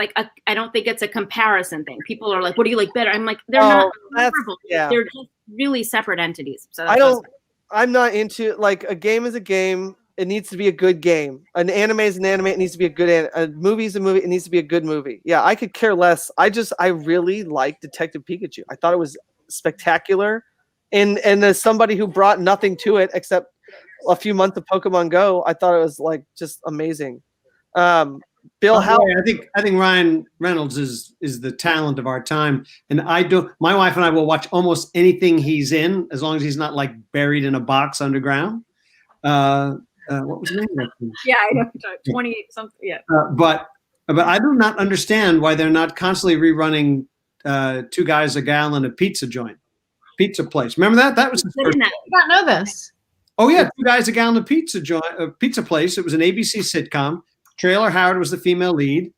a comparison thing. People are like, "What do you like better?" I'm like, they're not comparable. Yeah. They're just really separate entities. So I'm not into, like, a game is a game. It needs to be a good game. An anime is an anime. It needs to be a good a movie is a movie. It needs to be a good movie. Yeah, I could care less. I really like Detective Pikachu. I thought it was spectacular, and as somebody who brought nothing to it except a few months of Pokemon Go, I thought it was like just amazing. Bill, how I think Ryan Reynolds is the talent of our time, and my wife and I will watch almost anything he's in, as long as he's not like buried in a box underground. What was the name of that? yeah, I know, 28 something. Yeah, but I do not understand why they're not constantly rerunning 2 Guys a Gal and a Pizza place. Remember that? That was the first. I did not know this. Oh yeah, 2 Guys a Gal and a pizza place. It was an ABC sitcom. Trailer Howard was the female lead.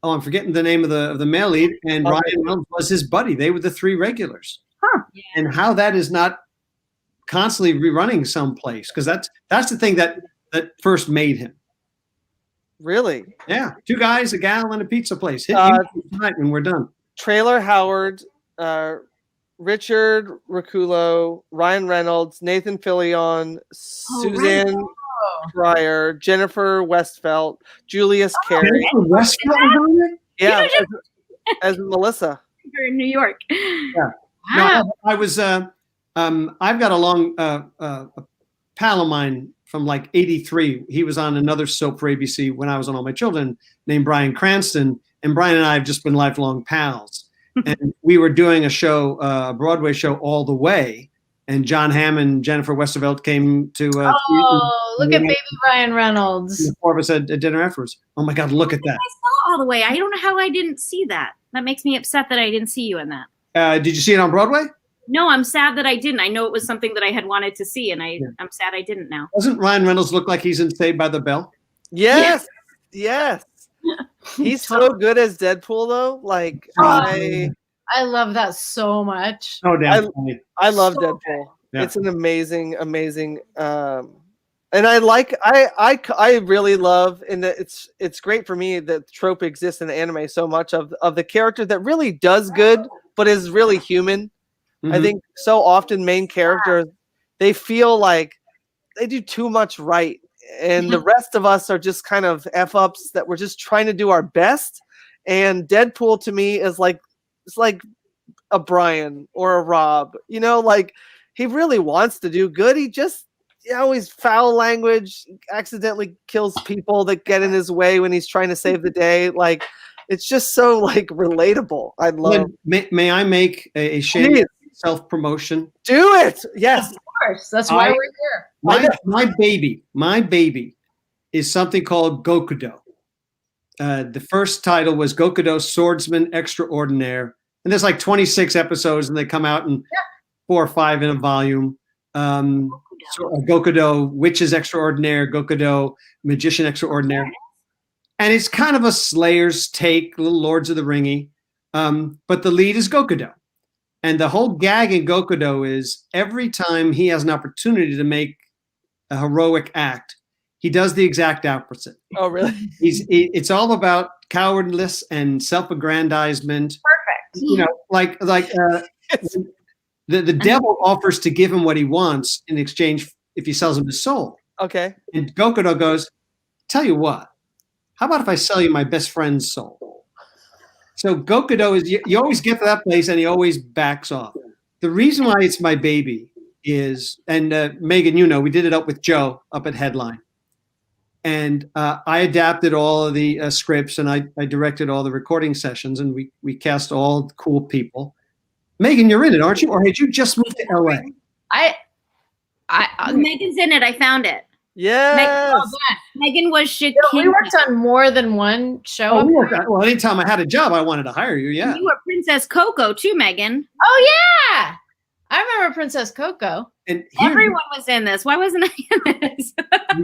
Oh, I'm forgetting the name of the male lead, and Ryan Reynolds was his buddy. They were the 3 regulars. Huh. yeah. And how that is not constantly rerunning someplace, because that's the thing that first made him. really? Yeah, 2 Guys, a Gal, and a pizza place. Hit tonight when we're done. Trailer Howard, Richard Raculo, Ryan Reynolds, Nathan Fillion, Suzanne Pryor, Jennifer Westfeldt, Julius Carey. Jennifer Westfeldt was on it? Yeah, as Melissa. You're in New York. Yeah. Wow. No, I was. I've got a long pal of mine from like '83. He was on another soap for ABC when I was on All My Children, named Bryan Cranston, and Brian and I have just been lifelong pals. And we were doing a show, a Broadway show, All the Way, and John Hamm and Jennifer Westfeldt came to. Look at baby Ryan Reynolds. The 4 of us at dinner afterwards. Oh my God, look at that! I saw All the Way. I don't know how I didn't see that. That makes me upset that I didn't see you in that. Did you see it on Broadway? No, I'm sad that I didn't. I know it was something that I had wanted to see, and I'm sad I didn't now. Doesn't Ryan Reynolds look like he's in Saved by the Bell? Yes. He's so good as Deadpool, though. Like, I love that so much. Oh, damn funny. I love So Deadpool. Yeah. It's an amazing. And I really love, and it's great for me that the trope exists in anime so much of the character that really does good but is really human. I think so often main characters, they feel like they do too much right, and the rest of us are just kind of F-ups that we're just trying to do our best. And Deadpool to me is like, it's like a Brian or a Rob, you know, like he really wants to do good. He just always foul language, accidentally kills people that get in his way when he's trying to save the day. Like, it's just so like relatable. I love. May I make a shame self-promotion? Do it. Yes. Of course. That's why we're here. My baby is something called Gokudo. The first title was Gokudo Swordsman Extraordinaire. And there's like 26 episodes and they come out in 4 or 5 in a volume. Gokudo Witches Extraordinaire, Gokudo Magician Extraordinaire. And it's kind of a Slayer's take, little Lords of the Ringy. But the lead is Gokudo. And the whole gag in Gokudo is every time he has an opportunity to make a heroic act, he does the exact opposite. Oh, really? It's all about cowardliness and self-aggrandizement. Perfect. You know, like the devil offers to give him what he wants in exchange if he sells him his soul. Okay. And Gokudo goes, tell you what, how about if I sell you my best friend's soul? So Gokudo is, you always get to that place and he always backs off. The reason why it's my baby is, and Megan, you know, we did it up with Joe up at Headline. And I adapted all of the scripts and I directed all the recording sessions and we cast all cool people. Megan, you're in it, aren't you? Or had you just moved to LA? Megan's in it. I found it. Yes. Megan was shit. We worked on more than one show. Well, anytime I had a job, I wanted to hire you. Yeah. You were Princess Coco too, Megan. Oh yeah, I remember Princess Coco. And everyone was in this. Why wasn't I in this?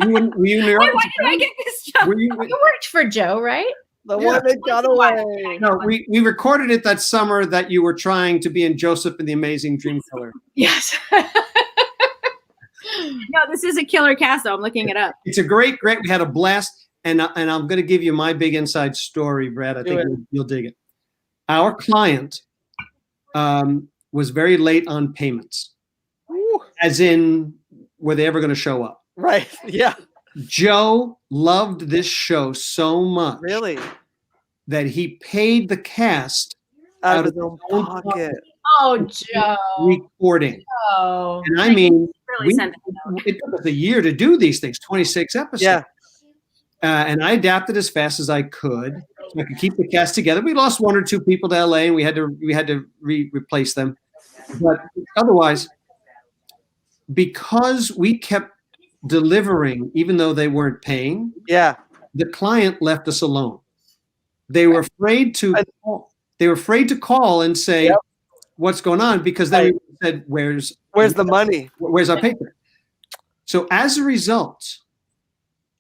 were you in New York? Why did I get this job? You worked for Joe, right? The one that got away. No, we recorded it that summer that you were trying to be in Joseph and the Amazing Dreamkiller. Yes. No, this is a killer cast, though. I'm looking it up. It's a great. We had a blast, and I'm going to give you my big inside story, Brad. I think you'll dig it. Our client was very late on payments, as in, were they ever going to show up? Right. Yeah. Joe loved this show so much, really, that he paid the cast out of his own pocket. Oh, Joe. Recording. Oh. And I mean, really it took us a year to do these things, 26 episodes. Yeah. And I adapted as fast as I could, so I could keep the cast together. We lost 1 or 2 people to LA, and we had to replace them. But otherwise, because we kept delivering, even though they weren't paying, the client left us alone. They were afraid to. They were afraid to call and say, "What's going on?" Because they said, "Where's the money? Where's our paper?" So as a result,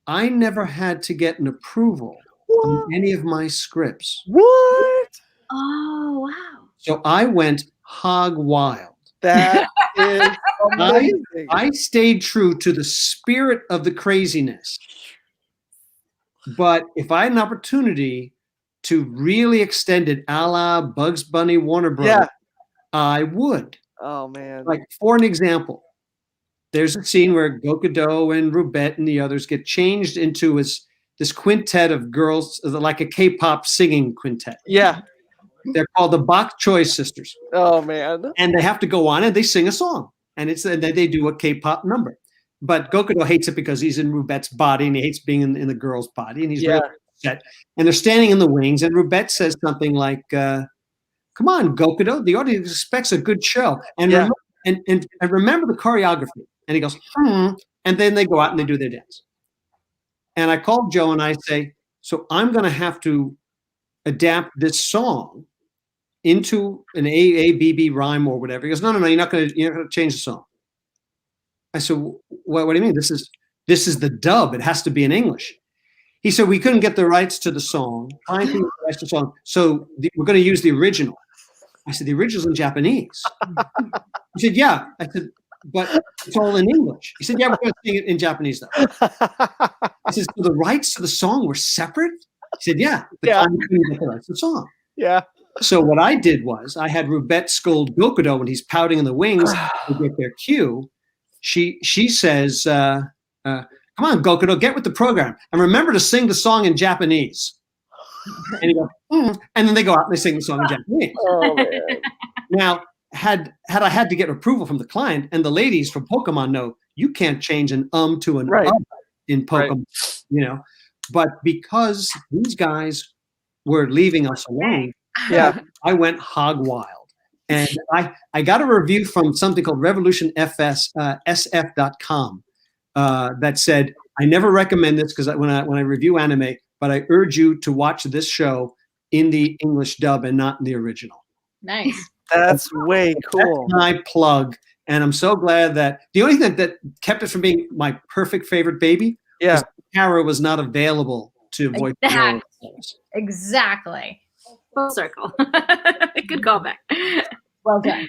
I never had to get an approval on any of my scripts. What? Oh wow! So I went hog wild. That is amazing. I stayed true to the spirit of the craziness. But if I had an opportunity to really extend it a la Bugs Bunny, Warner Bros., I would. Oh, man. Like, for an example, there's a scene where Gokudo and Rubette and the others get changed into this quintet of girls, like a K-pop singing quintet. Yeah. They're called the Bok Choy Sisters. Oh, man. And they have to go on and they sing a song. And they do a K-pop number. But Gokudo hates it because he's in Rubette's body and he hates being in the girl's body. And he's very upset. And they're standing in the wings. And Rubette says something like, come on, Gokudo. The audience expects a good show. And, remember the choreography. And he goes, And then they go out and they do their dance. And I called Joe and I say, so I'm going to have to adapt this song into an AABB rhyme or whatever. He goes, no, you're not going to change the song. I said, what do you mean? This is the dub. It has to be in English. He said, we couldn't get the rights to the song. So we're going to use the original. I said, the original's in Japanese. He said, yeah. I said, but it's all in English. He said, yeah, we're going to sing it in Japanese though. I said, so the rights to the song were separate? He said, yeah. The rights to the song. Yeah. So what I did was I had Rubette scold Gokudo when he's pouting in the wings to get their cue. She says, come come on, Gokudo, get with the program. And remember to sing the song in Japanese. And you go, and then they go out and they sing the song in Japanese. Oh, man. Now, had I had to get approval from the client, and the ladies from Pokemon know you can't change an to an Right. in Pokemon, you know. But because these guys were leaving us alone, Yeah. I went hog wild. And I got a review from something called RevolutionSF.com that said, I never recommend this because when I review anime, but I urge you to watch this show in the English dub and not in the original. Nice. That's way cool. That's my plug. And I'm so glad that the only thing that kept it from being my perfect favorite baby Yeah. Kara was not available to voice the role. Exactly. Full circle. Good callback. Well done.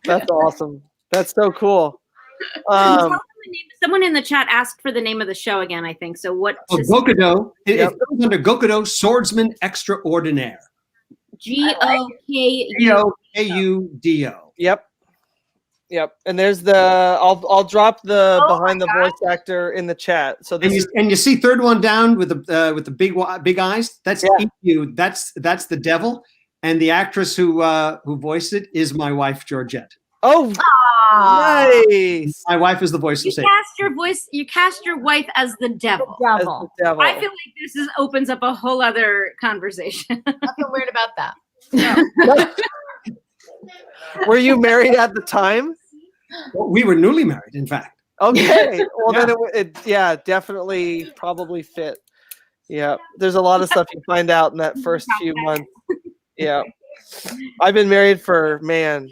That's awesome. That's so cool. Tell them the name. Someone in the chat asked for the name of the show again, I think. So what? Oh, Gokudo. It Yep. goes under Gokudo Swordsman Extraordinaire. Gokudo. Yep. Yep. And there's the I'll drop the behind the voice actor in the chat. So this And you see third one down with the big eyes. That's EQ. That's the devil. And the actress who voiced it is my wife Georgette. Oh, nice. My wife is the voice of Satan. You cast your wife as the devil. As the devil. I feel like this opens up a whole other conversation. Nothing weird about that. Were you married at the time? Well, we were newly married, in fact. Okay. Well, then it definitely probably fit. Yeah. There's a lot of stuff you find out in that first few months. Yeah. I've been married for, man,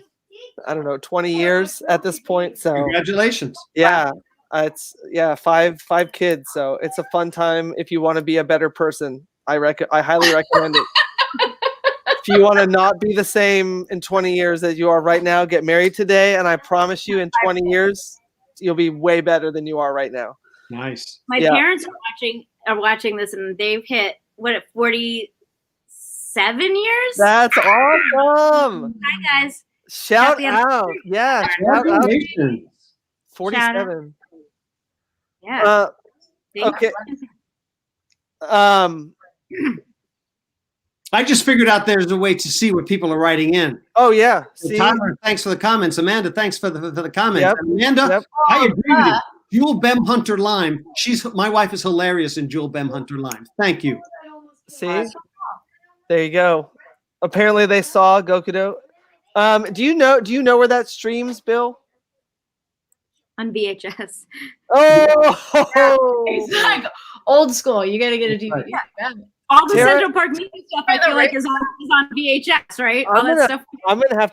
I don't know, 20 years at this point. So Congratulations. yeah, it's five kids. So it's a fun time if you want to be a better person. I highly recommend it. If you want to not be the same in 20 years as you are right now, get married today, and I promise you, in 20 years, you'll be way better than you are right now. Nice. My parents are watching this, and they've hit 47 years. That's awesome. Hi guys. Shout out. Yeah. Shout out. 47. Yeah. Okay. I just figured out there's a way to see what people are writing in. Oh yeah. So Tyler, thanks for the comments. Amanda, thanks for the comments. Yep. Amanda, I agree with you. Jewel Bem Hunter Lime. My wife is hilarious in Jewel Bem Hunter Lime. Thank you. See? There you go. Apparently they saw Gokudo. Do you know where that streams, Bill? On VHS. Oh, It's like old school. You got to get a DVD. Yeah. All the Central Park Media stuff I feel like is on VHS, right? All that stuff. I'm gonna have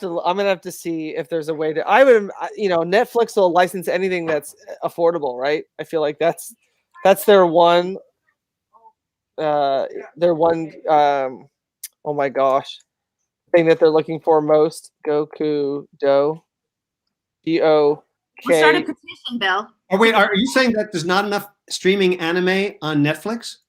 to see if there's a way to. Netflix will license anything that's affordable, right? I feel like that's their one. Oh my gosh, thing that they're looking for most. Gokudo. GOK. We'll start a petition, Bill. Oh wait, are you saying that there's not enough streaming anime on Netflix?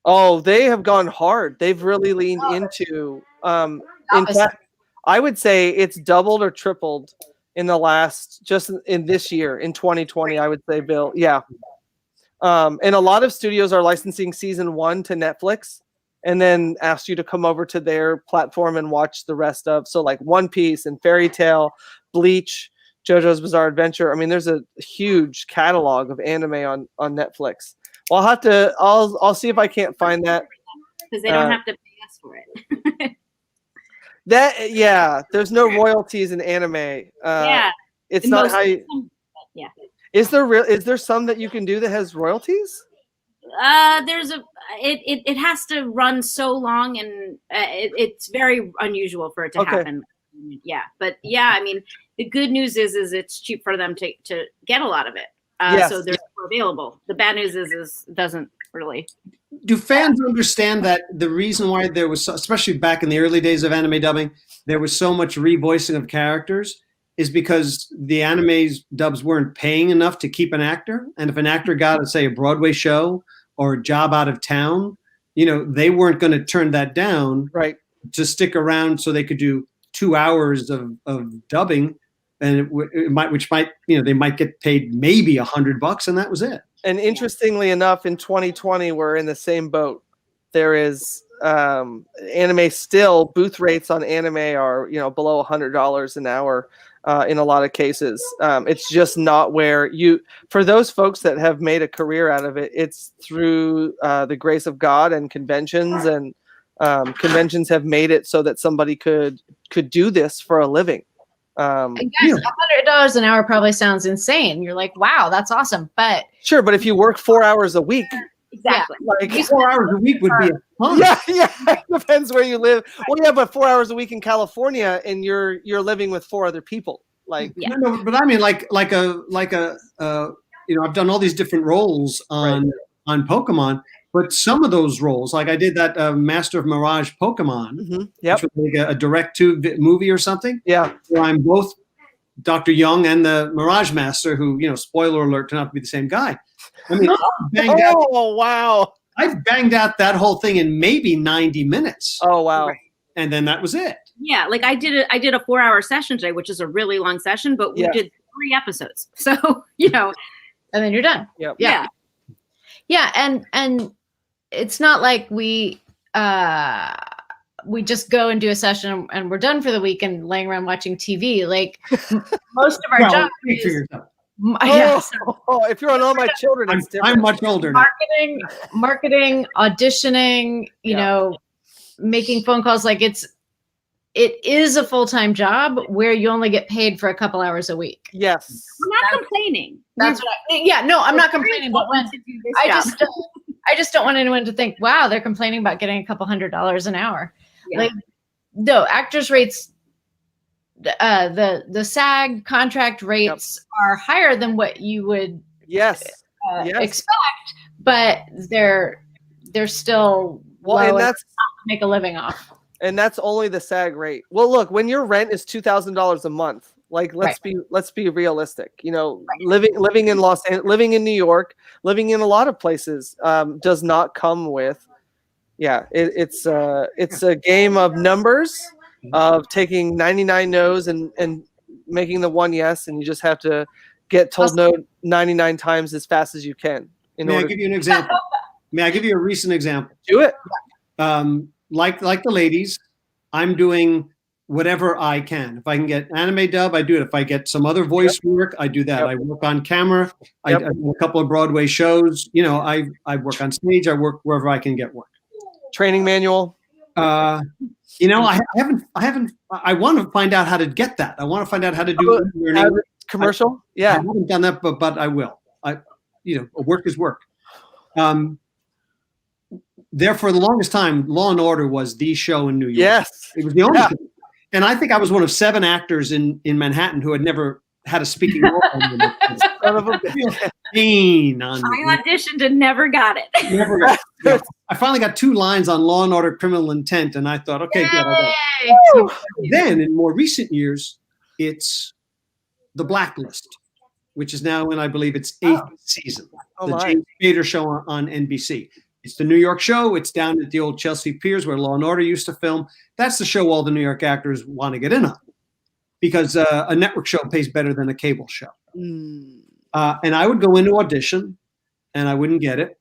Oh, they have gone hard. They've really leaned into. In fact, I would say it's doubled or tripled in this year, in 2020. I would say, Bill. Yeah. And a lot of studios are licensing season 1 to Netflix, and then ask you to come over to their platform and watch the rest of. So like One Piece and Fairy Tail, Bleach, JoJo's Bizarre Adventure. I mean, there's a huge catalog of anime on Netflix. Well, I'll see if I can't find that. Because they don't have to pay us for it. There's no royalties in anime. It's not how you. Yeah. Is there some that you can do that has royalties? It has to run so long, and it's very unusual for it to happen. Yeah, but I mean, the good news is it's cheap for them to get a lot of it. So they're available. The bad news is doesn't really. Do fans understand that the reason why there was, especially back in the early days of anime dubbing, there was so much revoicing of characters is because the anime's dubs weren't paying enough to keep an actor. And if an actor got, say, a Broadway show or a job out of town, they weren't going to turn that down, right, to stick around so they could do 2 hours of dubbing and which might, they might get paid maybe $100, and that was it. And interestingly enough, in 2020, we're in the same boat. There is anime still, booth rates on anime are, below $100 an hour in a lot of cases. It's just not where for those folks that have made a career out of it, it's through the grace of God and conventions, and conventions have made it so that somebody could do this for a living. And guys, $100 an hour probably sounds insane. You're like, wow, that's awesome. But sure, but if you work 4 hours a week, exactly. like 4 hours a week would be a ton. Yeah, it depends where you live. Well, yeah, but 4 hours a week in California, and you're living with 4 other people. Like, no, but I mean, like a I've done all these different roles on Pokemon, but some of those roles, like I did that Master of Mirage Pokemon, which was like a direct-to movie or something. Yeah, where I'm both Dr. Young and the Mirage Master, who, spoiler alert, turned out to be the same guy. I mean, wow! I banged out that whole thing in maybe 90 minutes. Oh wow! And then that was it. Yeah, like I did a 4-hour session today, which is a really long session, but we did 3 episodes. So, and then you're done. Yep. Yeah. And it's not like we just go and do a session and we're done for the week and laying around watching TV. Like most of our jobs. If you're on All My Children, it's different. I'm much older now. Marketing, auditioning, making phone calls. Like it is a full-time job where you only get paid for a couple hours a week. Yes. I'm not complaining. That's what I'm not complaining, but when I just don't want anyone to think, wow, they're complaining about getting a couple $100 an hour. Yeah. Like, no, actors rates, the SAG contract rates are higher than what you would expect, but they're still low and enough to make a living off. And that's only the SAG rate. Well, look, when your rent is $2,000 a month, like let's be realistic. Living in living in New York, living in a lot of places does not come with. Yeah, it's a game of numbers, of taking 99 no's and making the one yes, and you just have to get told no 99 times as fast as you can. May I give you an example? May I give you a recent example? Do it. Like the ladies, I'm doing whatever I can. If I can get anime dub, I do it. If I get some other voice work, I do that. I work on camera. I do a couple of Broadway shows. I work on stage. I work wherever I can get work. Training manual. I want to find out how to get that. I want to find out how to do commercial. I haven't done that, but I will. Work is work. There for the longest time, Law and Order was the show in New York. Yes. It was the only thing. And I think I was one of 7 actors in Manhattan who had never had a speaking role. I auditioned and never got it. Never got it. I finally got 2 lines on Law and Order Criminal Intent, and I thought, okay, good. Then, in more recent years, it's The Blacklist, which is now in, I believe, its 8th season. The James Spader show on NBC. It's the New York show. It's down at the old Chelsea Piers where Law and Order used to film. That's the show all the New York actors want to get in on, because a network show pays better than a cable show. And I would go into audition, and I wouldn't get it.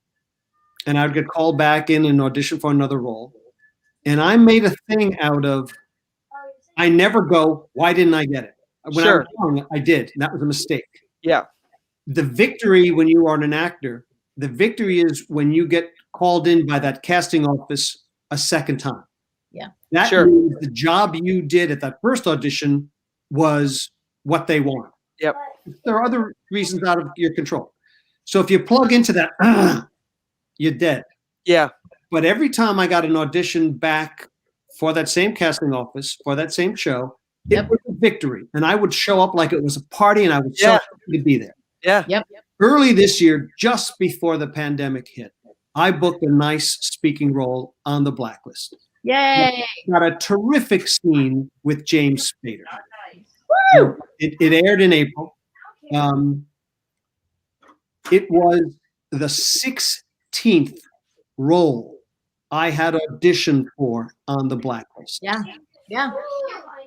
And I would get called back in and audition for another role. And I made a thing out of, I never go, why didn't I get it? When I was young, I did. And that was a mistake. Yeah. The victory when you are an actor, the victory is when you get called in by that casting office a second time. Yeah. That means the job you did at that first audition was what they want. Yep. There are other reasons out of your control. So if you plug into that, you're dead. Yeah. But every time I got an audition back for that same casting office, for that same show, it was a victory. And I would show up like it was a party, and I was so happy to be there. Yeah. Yep. Early this year, just before the pandemic hit, I booked a nice speaking role on The Blacklist. Yay! Got a terrific scene with James Spader. It aired in April. It was the 16th role I had auditioned for on The Blacklist. Yeah.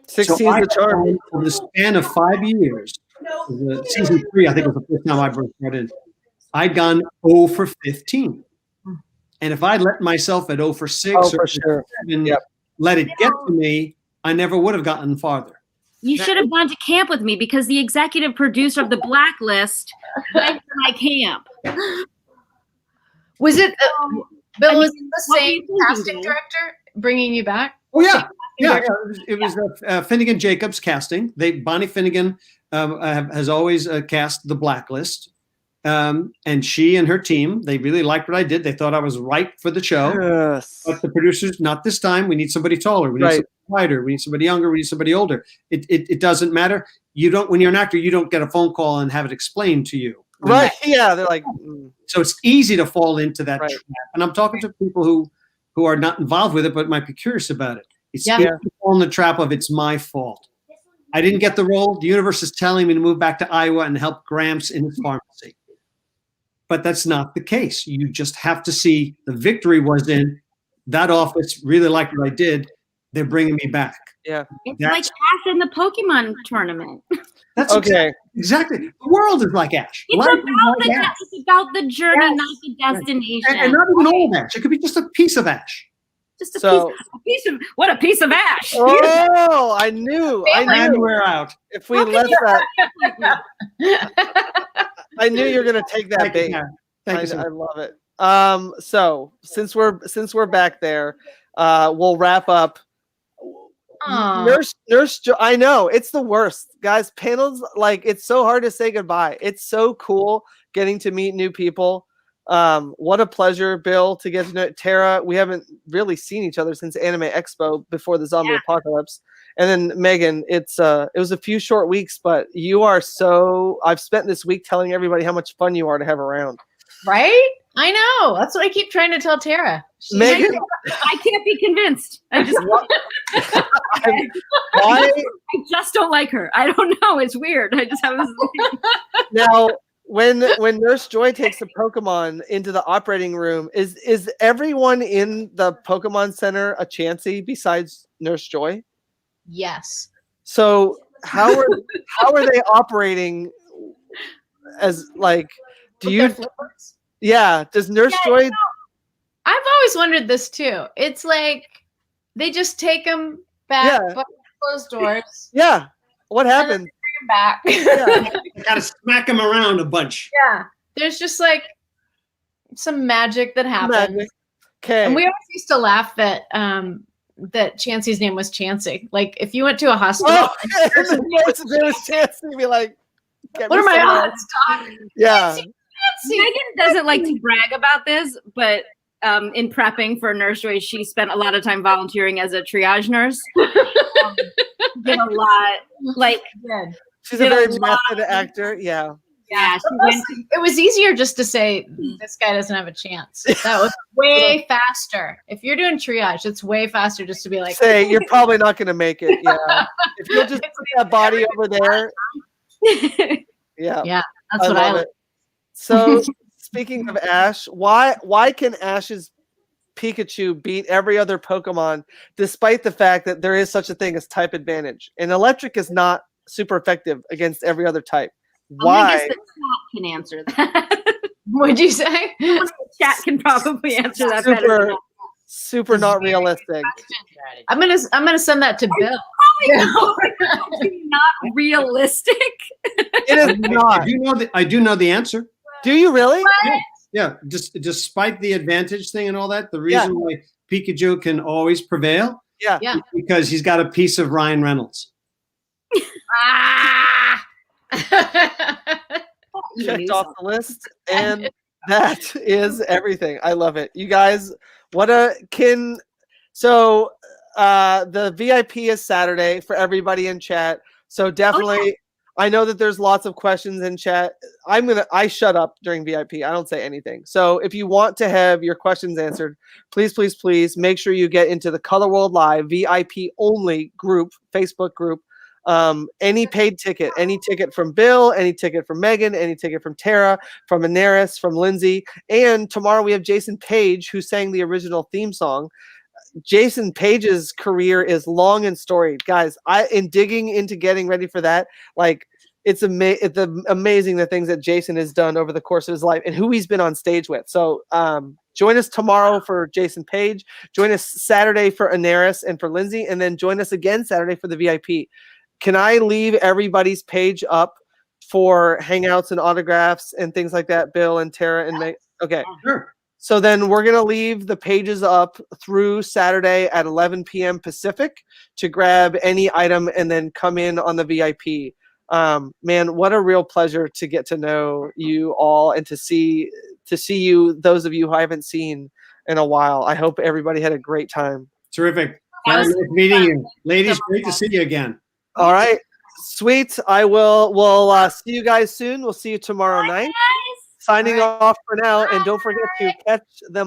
16 So is the charm. over the span of 5 years, season 3, I think was the first time I first started, I'd gone 0 for 15. And if I'd let myself at 0 for 6 Oh, or for sure. 7, Yep. let it get to me, I never would have gotten farther. You should have gone to camp with me because the executive producer of the Blacklist went to my camp. Was it Bill? I mean, was it the what were same you thinking, casting Dan? director bringing you back? Oh yeah, yeah. It was Finnegan Jacobs casting. Bonnie Finnegan has always cast the Blacklist, and she and her team, they really liked what I did. They thought I was right for the show. Yes. But the producers, not this time. We need somebody taller. We need somebody wider. We need somebody younger. We need somebody older. It doesn't matter. You don't. When you're an actor, you don't get a phone call and have it explained to you. Right. Yeah. They're like. So it's easy to fall into that Right. trap. And I'm talking to people who are not involved with it, but might be curious about it. It's Yeah. easy to fall in the trap of it's my fault. I didn't get the role. The universe is telling me to move back to Iowa and help Gramps in his pharmacy. But that's not the case. You just have to see the victory was in that office, really liked what I did. They're bringing me back. Yeah. It's That's- like Ash in the Pokemon tournament. That's Okay. exactly. The world is like Ash. It's Life is about, like Ash. it's about the journey, Yes. not the destination. And not even all of Ash. It could be just a piece of Ash. Just a So- piece of what a piece of Ash. Oh, I knew. And we're out. If we How can left you- that, I knew you were gonna take that Thank you, bait. Karen. Thank you so I much. love it. So since we're back there, we'll wrap up. Aw. I know it's the worst, guys. Panels, like, it's so hard to say goodbye. It's so cool getting to meet new people. What a pleasure, Bill, to get to know Tara. We haven't really seen each other since Anime Expo before the zombie apocalypse. And then Megan, it was a few short weeks, but you are so. I've spent this week telling everybody how much fun you are to have around. Right? I know. That's what I keep trying to tell Tara. Megan, I can't be convinced. I just why I just don't like her. I don't know. It's weird. I just have this. now? When Nurse Joy takes the Pokemon into the operating room, is everyone in the Pokemon Center a Chansey besides Nurse Joy? Yes. So how are they operating as, like, do With you their flippers? yeah, does Nurse Joy I've always wondered this too. It's like they just take them back, Yeah. behind closed doors, yeah, what happened? bring them back. Yeah. I gotta smack him around a bunch. Yeah. There's just like some magic that happens. Magic. Okay. And we always used to laugh that that Chansey's name was Chansey. Like if you went to a hospital, Oh, and then there's Chansey be like, get what me are my some more. odds, Doc? Yeah. Megan doesn't like to brag about this, but in prepping for Nurse Joy, she spent a lot of time volunteering as a triage nurse. Did a lot, like, Good. She's a very method actor. Yeah. yeah, she went to It was easier just to say this guy doesn't have a chance. That was way faster. If you're doing triage, it's way faster just to be like, Say you're probably not gonna make it. Yeah. If you'll just put that body over there. Yeah. Yeah, that's what I love like. it. So speaking of Ash, why can Ash's Pikachu beat every other Pokemon despite the fact that there is such a thing as type advantage? And electric is not super effective against every other type. I guess Why? the chat can answer that. What'd you say? The chat can probably answer that better. Than Super not realistic. I'm gonna send that to Bill. not realistic. It is not. I do know the answer. Do you really? Yeah, just despite the advantage thing and all that, the reason why Pikachu can always prevail, Yeah. Yeah. is because he's got a piece of Ryan Reynolds. Ah! Checked off the list, and that is everything. I love it. You guys, so the VIP is Saturday for everybody in chat. So definitely, I know that there's lots of questions in chat. I shut up during VIP. I don't say anything. So if you want to have your questions answered, please make sure you get into the Colorworld Live VIP only group, Facebook group. Any paid ticket, any ticket from Bill, any ticket from Megan, any ticket from Tara, from Anaris, from Lindsay. And tomorrow we have Jason Page, who sang the original theme song. Jason Page's career is long and storied, guys. In digging into getting ready for that, like it's amazing the things that Jason has done over the course of his life and who he's been on stage with. So join us tomorrow for Jason Page. Join us Saturday for Anaris and for Lindsay, and then join us again Saturday for the VIP. Can I leave everybody's page up for hangouts and autographs and things like that, Bill and Tara and Meg? Okay. Sure. So then we're going to leave the pages up through Saturday at 11 p.m. Pacific to grab any item and then come in on the VIP. Man, what a real pleasure to get to know you all and to see you, those of you who I haven't seen in a while. I hope everybody had a great time. Terrific. Nice meeting you. Ladies, great to see you again. All right. Sweet. We'll see you guys soon. We'll see you tomorrow night. Guys. Signing off for now, and don't forget to catch them